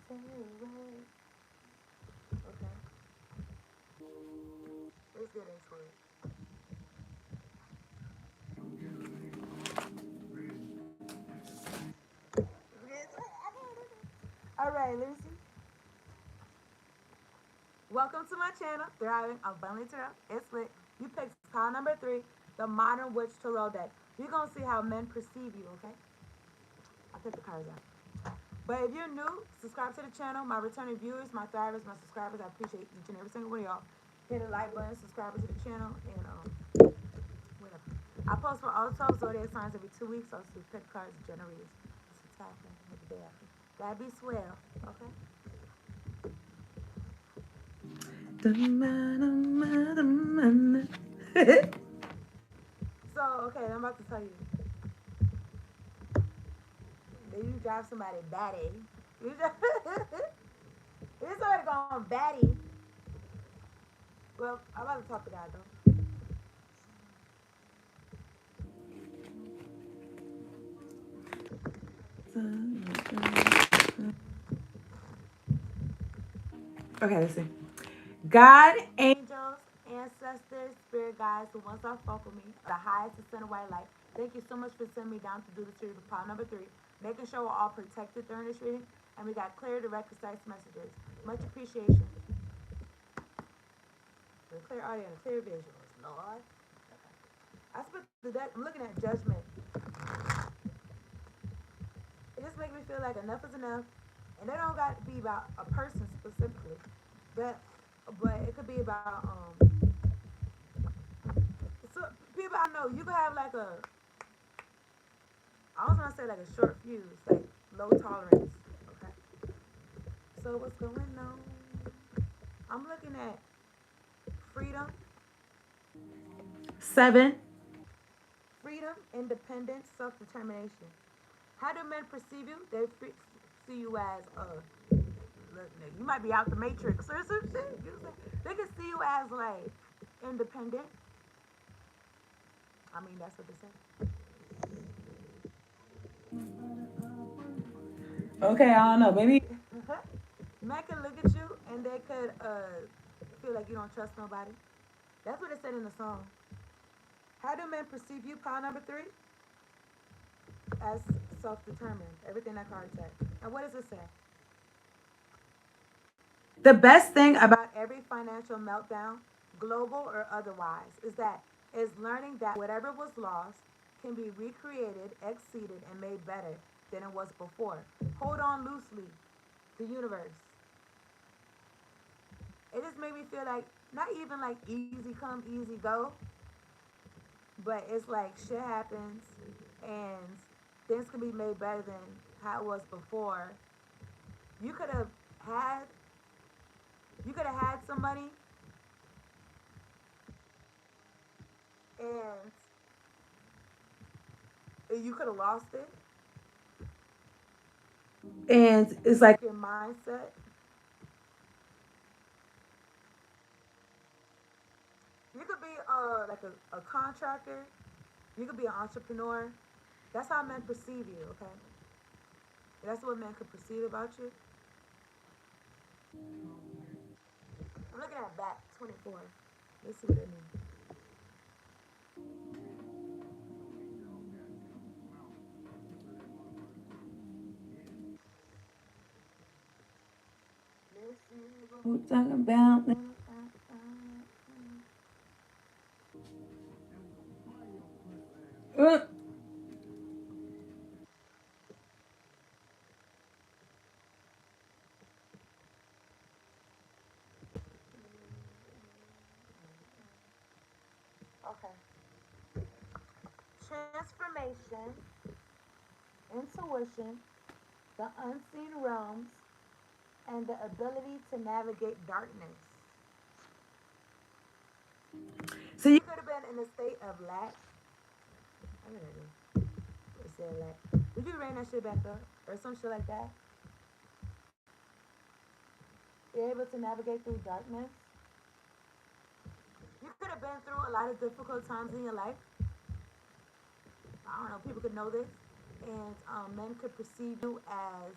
Take me away. Okay. Let's get into it. All right, let me see. Welcome to my channel, Thriving Abundantly Tarot. It's lit. You picked pile number three, the Modern Witch Tarot deck. You're gonna see how men perceive you. Okay. I'll take the cards out. But if you're new, subscribe to the channel. My returning viewers, my thrivers, my subscribers, I appreciate each and every single one of y'all. Hit the like button, subscribe to the channel, and whatever. I post for all 12 zodiac signs every 2 weeks. Also, pick cards generators. It's happening with the day after. That'd be swell, okay? So, okay, I'm about to tell you. Then you drive somebody batty. You just, if somebody going batty. Well, I'm about to talk to God though. Okay, let's see. God, angels, ancestors, spirit guides, the ones that fuck with me, the highest and center white light. Thank you so much for sending me down to do this reading with pile number 3. Making sure we're all protected during this reading, and we got clear, direct, concise messages. Much appreciation. For clear audio and clear visuals, Lord. I spent the deck. I'm looking at judgment. It just makes me feel like enough is enough, and they don't got to be about a person specifically, but it could be about so people I know. You could have like a I was gonna say like a short fuse, like low tolerance. Okay. So what's going on? I'm looking at freedom, 7. Freedom, independence, self-determination. How do men perceive you? They see you as look, nigga, you might be out the matrix or some shit. You know, they can see you as like independent. I mean, that's what they say. Okay, I don't know. Maybe men can look at you and they could feel like you don't trust nobody. That's what it said in the song. How do men perceive you? Pile number 3 as self-determined. Everything that card said. And what does it say? The best thing about every financial meltdown, global or otherwise, is learning that whatever was lost can be recreated, exceeded, and made better than it was before. Hold on loosely. The universe. It just made me feel like not even like easy come, easy go, but it's like shit happens and things can be made better than how it was before. You could have had some money and you could have lost it. And it's like your mindset. You could be like a contractor. You could be an entrepreneur. That's how men perceive you, okay? That's what men could perceive about you. I'm looking at back 24. Let's see what it means. Let's see what we're talking about. Uh, Okay. Transformation, intuition, the unseen realms, and the ability to navigate darkness. So you could have been in a state of lack. I gotta do. It said lack. Would you ran that shit back up or some shit like that? You're able to navigate through darkness. You could have been through a lot of difficult times in your life. I don't know. People could know this, and men could perceive you as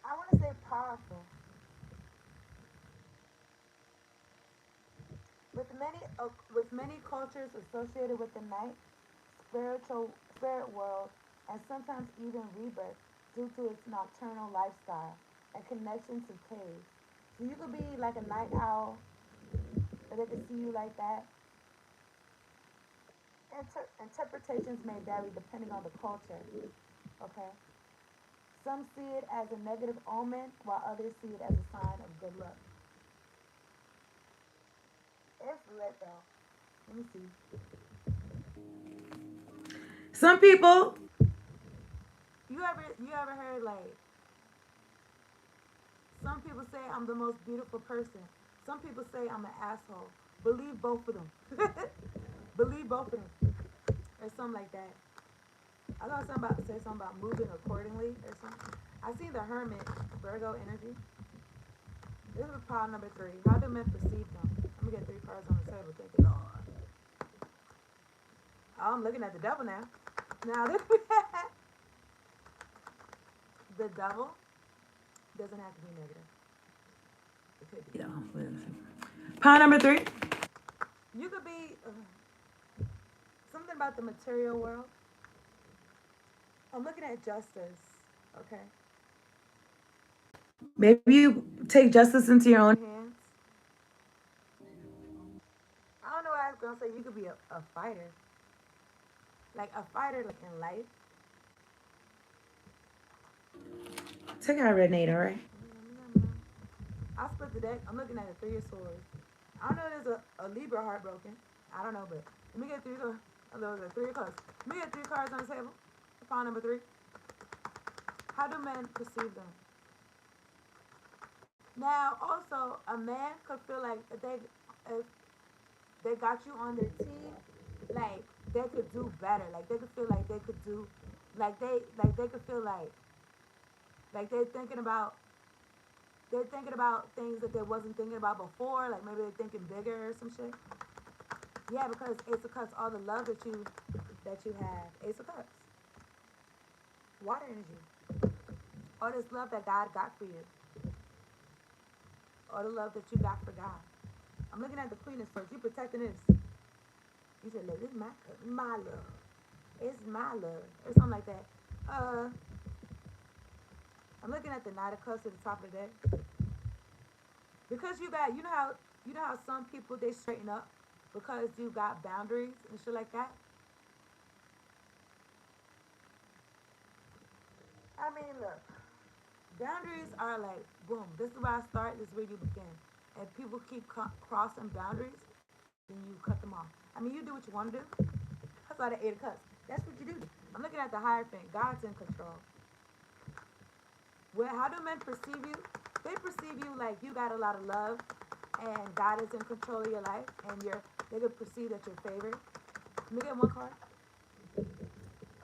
I want to say powerful. With many cultures associated with the night, spirit world, and sometimes even rebirth due to its nocturnal lifestyle and connection to caves. So you could be like a night owl, or they could see you like that. Interpretations may vary depending on the culture. Okay, some see it as a negative omen, while others see it as a sign of good luck. It's lit though. Let me see. Some people. ever heard like some people say I'm the most beautiful person. Some people say I'm an asshole. Believe both of them. Believe both of them. Or something like that. I thought something about say something about moving accordingly or something. I seen the Hermit, Virgo energy. This is pile number 3. How do men perceive them? I'm gonna get 3 cards on the table. Thank you, Lord. Oh, I'm looking at the devil now. Now this the devil doesn't have to be negative. It could be. Yeah. Pile number 3. You could be something about the material world. I'm looking at justice. Okay. Maybe you take justice into your own hands. I don't know what I was gonna say. You could be a fighter, like a fighter, like in life. Check out Renee, all right? I split the deck. I'm looking at the 3 of swords. I don't know if there's a Libra heartbroken. I don't know, but let me get 3 of those are 3 of cards. Let me get 3 cards on the table. File number 3. How do men perceive them? Now, also, a man could feel like if they got you on their team, like they could do better. Like they could feel like they could do, like they could feel like they're thinking about things that they wasn't thinking about before. Like maybe they're thinking bigger or some shit. Yeah, because Ace of Cups, all the love that you have, Ace of Cups, water energy, all this love that God got for you, all the love that you got for God. I'm looking at the Queen of Swords. You protecting this. You said, look, this is my love. It's my love, or something like that. I'm looking at the Knight of Cups at the top of the deck. Because you know how some people they straighten up because you got boundaries and shit like that. I mean, look, boundaries are like boom. This is where I start. This is where you begin. And people keep crossing boundaries, then you cut them off. I mean, you do what you want to do. That's why the 8 of Cups. That's what you do. I'm looking at the Hierophant. God's in control. Well, how do men perceive you? They perceive you like you got a lot of love, and God is in control of your life, and they could perceive that you're favored. Let me get 1 card.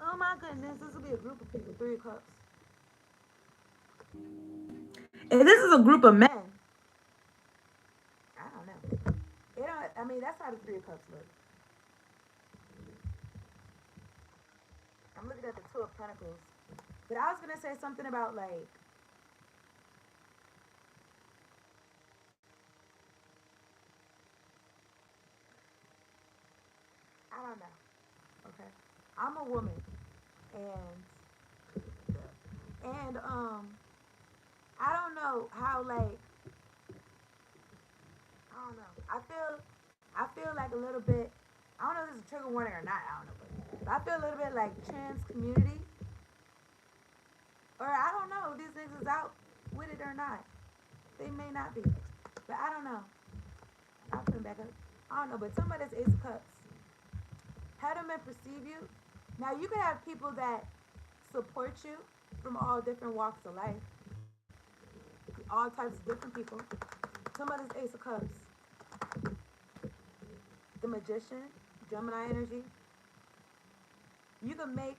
Oh my goodness, this will be a group of people. 3 of Cups. If this is a group of men, I don't know. It don't. I mean, that's how the 3 of Cups look. I'm looking at the 2 of Pentacles, but I was gonna say something about like I don't know. Okay, I'm a woman, and I don't know how like I don't know. I feel like a little bit. I don't know if this is a trigger warning or not. I don't know, but I feel a little bit like trans community, or I don't know if these niggas is out with it or not. They may not be, but I don't know. I'll put them back up. I don't know, but somebody's Ace of Cups. How do men perceive you? Now you can have people that support you from all different walks of life, all types of different people. Somebody's Ace of Cups. The Magician, Gemini energy. You can make,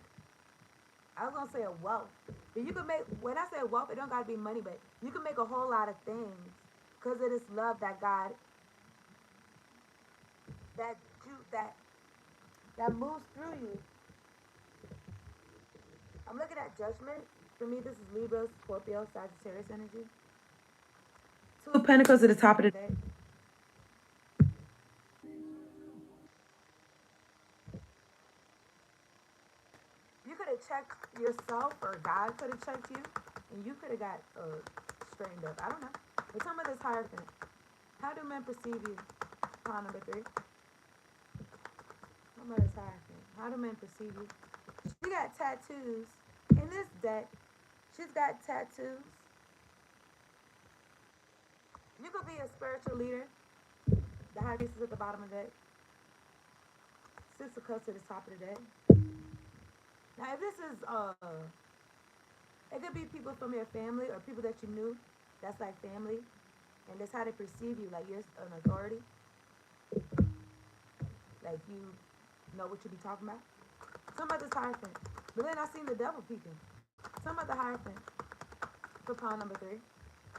I was gonna say a wealth, but you can make, when I say wealth, it don't gotta be money, but you can make a whole lot of things because of this love that God, that you, that moves through you. I'm looking at Judgment. For me, this is Libra, Scorpio, Sagittarius energy. 2 of Pentacles at the top of the day. You could have checked yourself, or God could have checked you, and you could have got straightened up. I don't know. But some of this Hierophant. How do men perceive you? Pile number 3. Some of this Hierophant. How do men perceive you? She got tattoos. In this deck, she's got tattoos. You could be a spiritual leader. The High Priestess at the bottom of the deck. 6 of Cups at the top of the deck. Now, if this is It could be people from your family or people that you knew that's like family, and that's how they perceive you. Like you're an authority, like you know what you be talking about. Some others hierophant, but then I seen the devil peeking. Some other hierophant for pawn number three.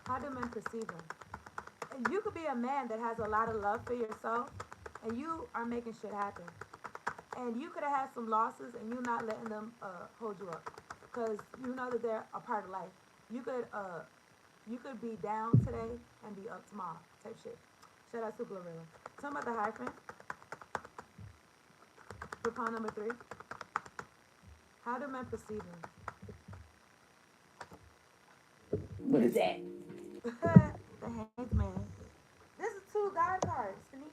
How do men perceive them? And you could be a man that has a lot of love for yourself, and you are making shit happen. And you could have had some losses, and you not letting them hold you up, because you know that they're a part of life. You could uh, you could be down today and be up tomorrow, type shit. Shout out to Glorilla. Some other hyphen for pawn number three. How do men perceive them? What is that? The hands man. This is two God cards to me.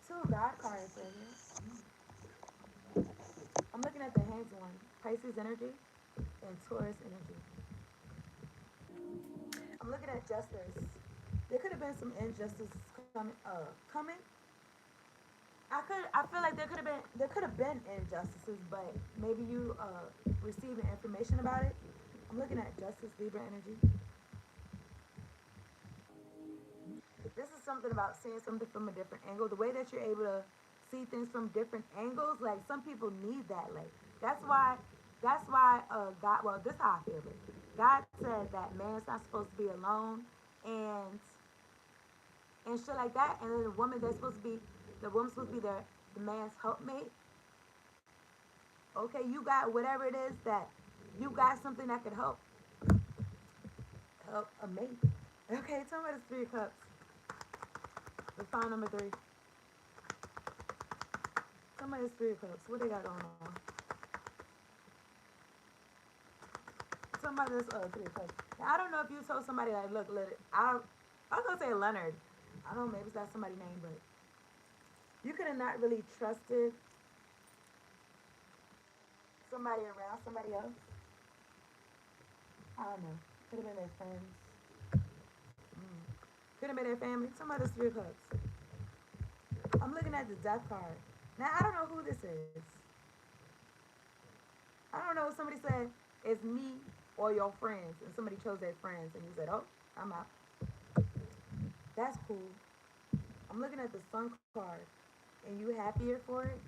Two God cards right here. I'm looking at the hands one. Pisces energy and Taurus energy. I'm looking at justice. There could have been some injustice coming. I feel like there could have been injustices, but maybe you receiving information about it. I'm looking at justice, Libra energy. This is something about seeing something from a different angle. The way that you're able to see things from different angles, like some people need that. Like that's why God. Well, this is how I feel it. God said that man's not supposed to be alone, and shit like that. And then the woman's supposed to be the man's helpmate. Okay, you got whatever it is that you got something that could help a mate. Okay, tell me it's three of cups. The final number three. Somebody's three of cups. What they got going on? Somebody's three of cups. Now, I don't know if you told somebody like, look, I was gonna say Leonard. I don't know, maybe that's somebody's name, but you could have not really trusted somebody around somebody else. I don't know. Could have been their friends. Mm. Could have been their family. Somebody's three of cups. I'm looking at the death card. Now I don't know who this is. I don't know if somebody said it's me or your friends, and somebody chose their friends, and you said, "Oh, I'm out." That's cool. I'm looking at the sun card, and you happier for it,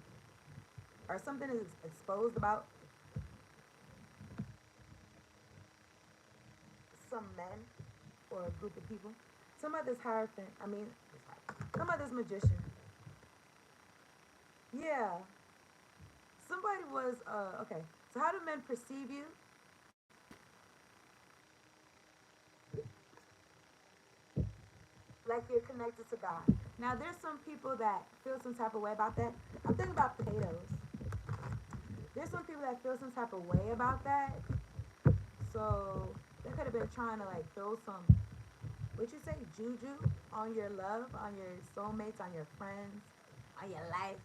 or something is exposed about some men or a group of people. Some of this hierophant. I mean, some of this magician. Yeah, somebody was okay. So how do men perceive you? Like you're connected to God. Now there's some people that feel some type of way about that. I'm thinking about potatoes. There's some people that feel some type of way about that. So they could have been trying to like throw some, what you say, juju on your love, on your soulmates, on your friends, on your life.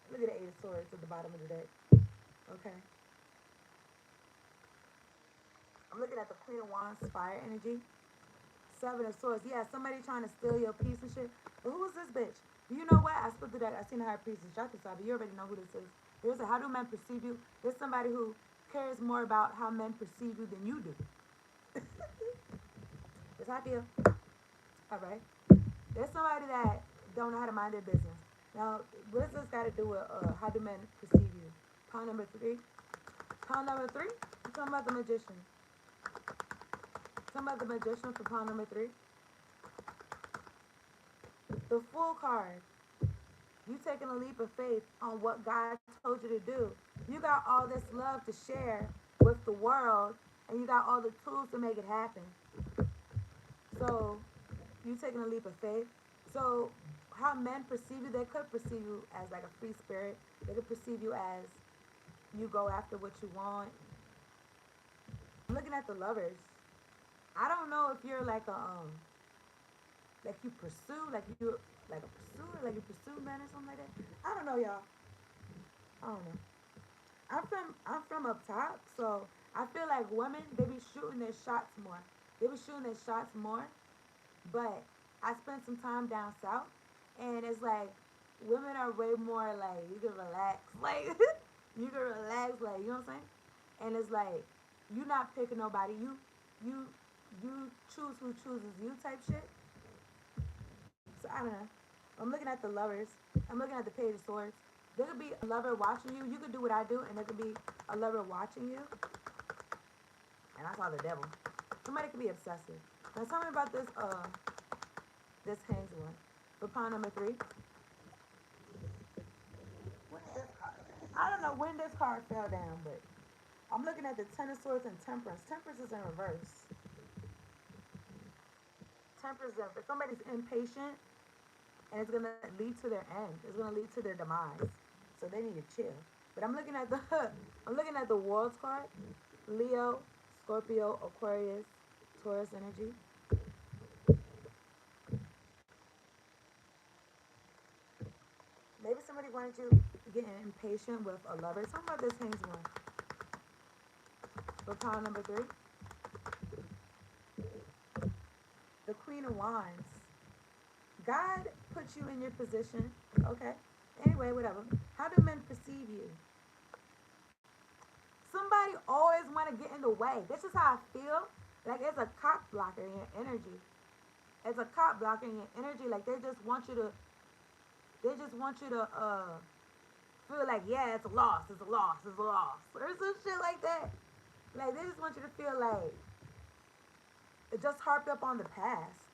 Look at the Eight of Swords at the bottom of the deck. Okay. I'm looking at the Queen of Wands, fire energy. Seven of Swords. Yeah, somebody trying to steal your peace and shit. But who is this bitch? Do you know what? I split the deck. I seen the high priestess, Jatha, but you already know who this is. Here's a how do men perceive you? There's somebody who cares more about how men perceive you than you do. That's how I feel. All right. There's somebody that don't know how to mind their business. Now, what does this got to do with how do men perceive you? Pawn number three. Pawn number three. I'm talking about the magician. Talking about the magician for pawn number three. The full card. You taking a leap of faith on what God told you to do. You got all this love to share with the world, and you got all the tools to make it happen. So you taking a leap of faith. So how men perceive you, they could perceive you as like a free spirit. They could perceive you as you go after what you want. I'm looking at the lovers. I don't know if you're like you pursue, like you like a pursuer, like you pursue men or something like that. I don't know, y'all. I don't know. I'm from up top, so I feel like women they be shooting their shots more. They be shooting their shots more, but I spent some time down south, and it's like women are way more like you can relax, like you can relax, like you know what I'm saying. and it's like you not picking nobody. You you choose who chooses you type shit. So I don't know. I'm looking at the lovers. I'm looking at the page of swords. There could be a lover watching you. You could do what I do, and there could be a lover watching you. And I saw the devil. Somebody could be obsessive. Now tell me about this hangs one. For pawn number three. What is this card? I don't know when this card fell down, but I'm looking at the Ten of Swords and Temperance. Temperance is in reverse. Temperance is in reverse. Somebody's impatient, and it's gonna lead to their end. It's gonna lead to their demise. So they need to chill. But I'm looking at the I'm looking at the World's card. Leo, Scorpio, Aquarius, Taurus energy. Maybe somebody wanted you getting impatient with a lover. Talk about this hangs one. For pile number three, the Queen of Wands. God puts you in your position. Okay. Anyway, whatever. How do men perceive you? Somebody always want to get in the way. This is how I feel. Like it's a cop blocker in your energy. It's a cop blocker in your energy. Like they just want you to. They just want you to feel like yeah, it's a loss. It's a loss. It's a loss, or some shit like that. Like they just want you to feel like it just harped up on the past.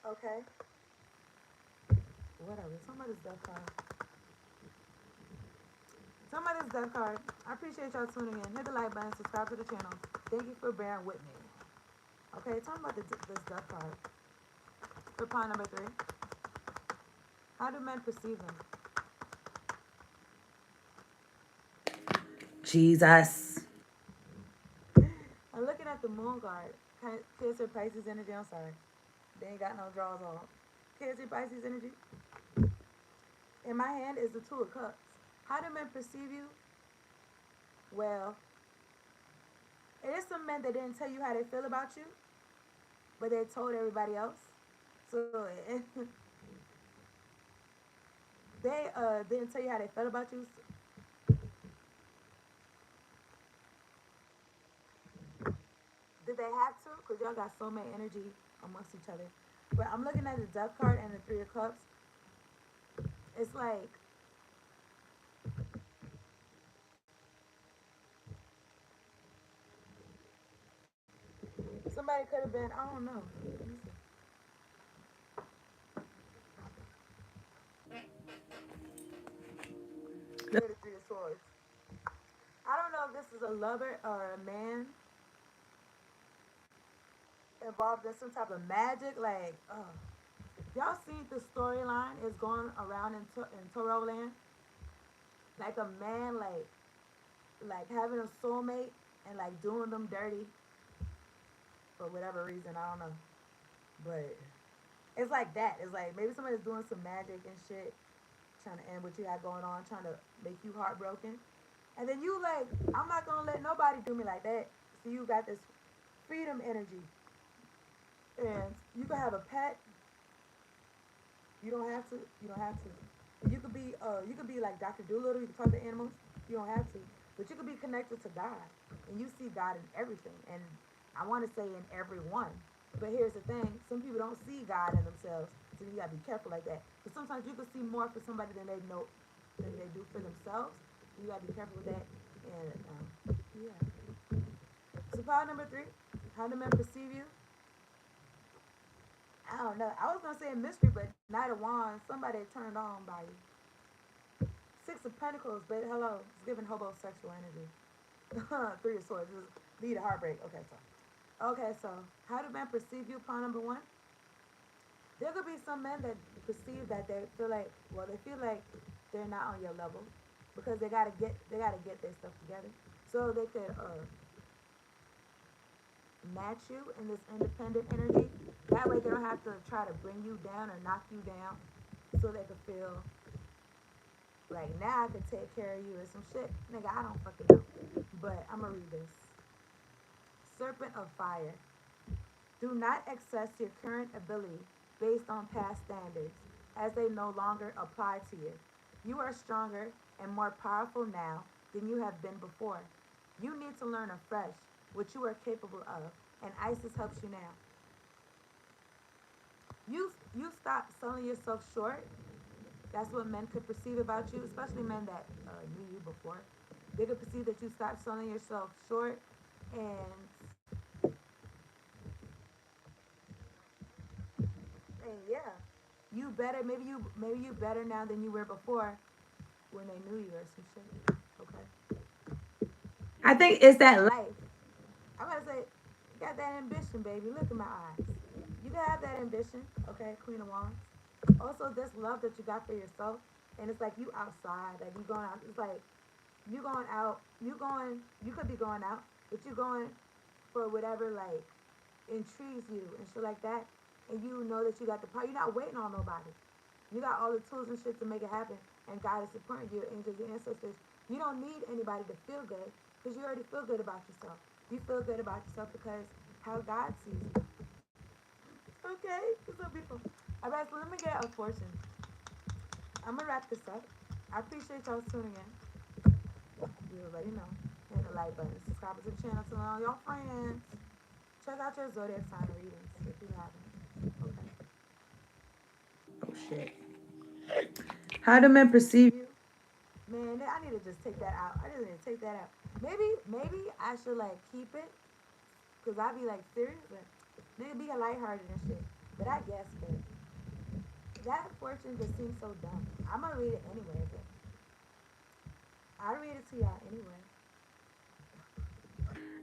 Okay. Whatever. Somebody's death card. Somebody's death card. I appreciate y'all tuning in. Hit the like button. Subscribe to the channel. Thank you for bearing with me. Okay, talking about this death card. For pawn number three. How do men perceive them? Jesus. I'm looking at the moon card. Cancer, Pisces energy. I'm sorry. They ain't got no draws on. Cancer, Pisces energy. In my hand is the Two of Cups. How do men perceive you? Well, it is some men that didn't tell you how they feel about you, but they told everybody else. So they didn't tell you how they felt about you. Did they have to? Because y'all got so much energy amongst each other. But I'm looking at the Death card and the Three of Cups. It's like somebody could have been, I don't know. The Three of Swords. I don't know if this is a lover or a man involved in some type of magic. Like, y'all seen the storyline is going around in Toro land? Like a man, like having a soulmate and like doing them dirty for whatever reason. I don't know, but it's like that. It's like maybe somebody's doing some magic and shit, trying to end what you got going on, trying to make you heartbroken, and then you like, I'm not gonna let nobody do me like that. So you got this freedom energy, and you can have a pet. You don't have to. You don't have to. You could be like Dr. Doolittle. You can talk to animals. You don't have to, but you could be connected to God, and you see God in everything. And I want to say in everyone. But here's the thing: some people don't see God in themselves, so you gotta be careful like that. Because sometimes you can see more for somebody than they know than they do for themselves. You gotta be careful with that. And yeah. So power number three: how do men perceive you? I don't know. I was gonna say a mystery, but Knight of Wands, somebody turned on by you. Six of Pentacles, but hello, it's giving homosexual energy. Three of Swords, this is lead a heartbreak. Okay, so how do men perceive you? Pawn number one. There could be some men that perceive that they feel like, well, they feel like they're not on your level because they gotta get their stuff together. So they could match you in this independent energy. That way they don't have to try to bring you down or knock you down. So they could feel like now I can take care of you or some shit. Nigga, I don't fucking know. But I'm gonna read this. Serpent of Fire. Do not access your current ability based on past standards as they no longer apply to you. You are stronger and more powerful now than you have been before. You need to learn afresh what you are capable of, and Isis helps you now. You stop selling yourself short. That's what men could perceive about you, especially men that knew you before. They could perceive that you stop selling yourself short, and yeah, you better. Maybe you better now than you were before when they knew you or some shit. Okay. I think it's that life. I'm gonna say, you got that ambition, baby. Look in my eyes. You can have that ambition, okay, Queen of Wands. Also, this love that you got for yourself, and it's like you outside, like you going out. It's like you going out. You going. You could be going out, but you going for whatever like intrigues you and shit like that. And you know that you got the power. You're not waiting on nobody. You got all the tools and shit to make it happen, and God is supporting you, angels, your ancestors. You don't need anybody to feel good because you already feel good about yourself. You feel good about yourself because how God sees you. Okay, it's so beautiful. All right, so let me get a fortune. I'm gonna wrap this up. I appreciate y'all tuning in. You already know. Hit the like button, subscribe to the channel, tell all your friends. Check out your zodiac sign readings if you haven't. Okay. Oh shit. How do men perceive you? Man, I need to just take that out. I just need to take that out. Maybe I should like keep it, cause I be like serious, but maybe be lighthearted and shit. But I guess, but that fortune just seems so dumb. I'm gonna read it anyway, but I'll read it to y'all anyway.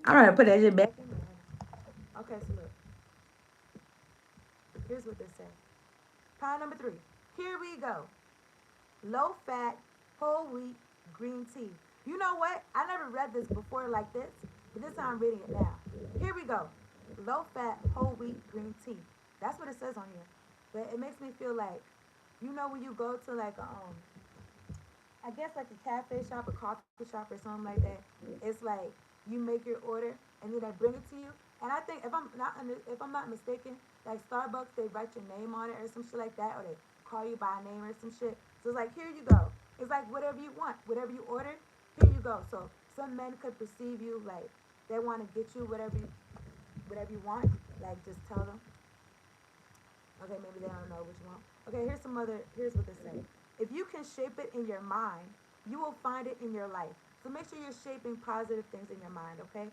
I'm gonna put that shit back in there. Okay, so look, here's what this says. Pile number 3. Here we go. Low fat, whole wheat, green tea. You know what? I never read this before like this, but this time I'm reading it now. Here we go. Low fat, whole wheat, green tea. That's what it says on here. But it makes me feel like, when you go to like I guess like a cafe shop, a coffee shop, or something like that. It's like you make your order and then they bring it to you. And I think if I'm not mistaken, like Starbucks, they write your name on it or some shit like that, or they call you by name or some shit. So it's like here you go. It's like whatever you want, whatever you order, here you go. So some men could perceive you like they want to get you whatever you want. Like just tell them. Okay, maybe they don't know what you want. Okay, here's what they say. If you can shape it in your mind, you will find it in your life. So make sure you're shaping positive things in your mind, okay?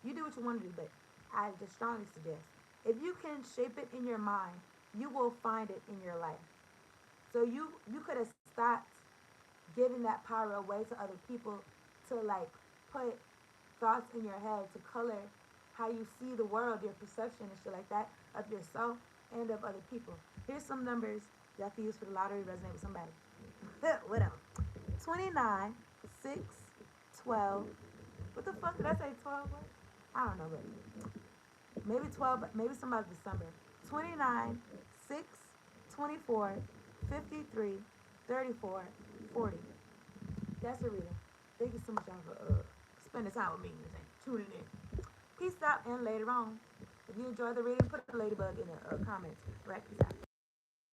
You do what you want to do, but I just strongly suggest if you can shape it in your mind, you will find it in your life. So you could have stopped giving that power away to other people to like put thoughts in your head to color how you see the world, your perception and shit like that of yourself and of other people. Here's some numbers y'all can use for the lottery, resonate with somebody. Whatever. 29, 6, 12. What the fuck did I say? 12? What? I don't know, but maybe 12, maybe some about December. 29, 6, 24, 53, 34, 40. That's a reader. Thank you so much, y'all, for spending time with me and tuning in. Peace out, and later on, if you enjoy the reading, put a ladybug in the comments. Right, peace out.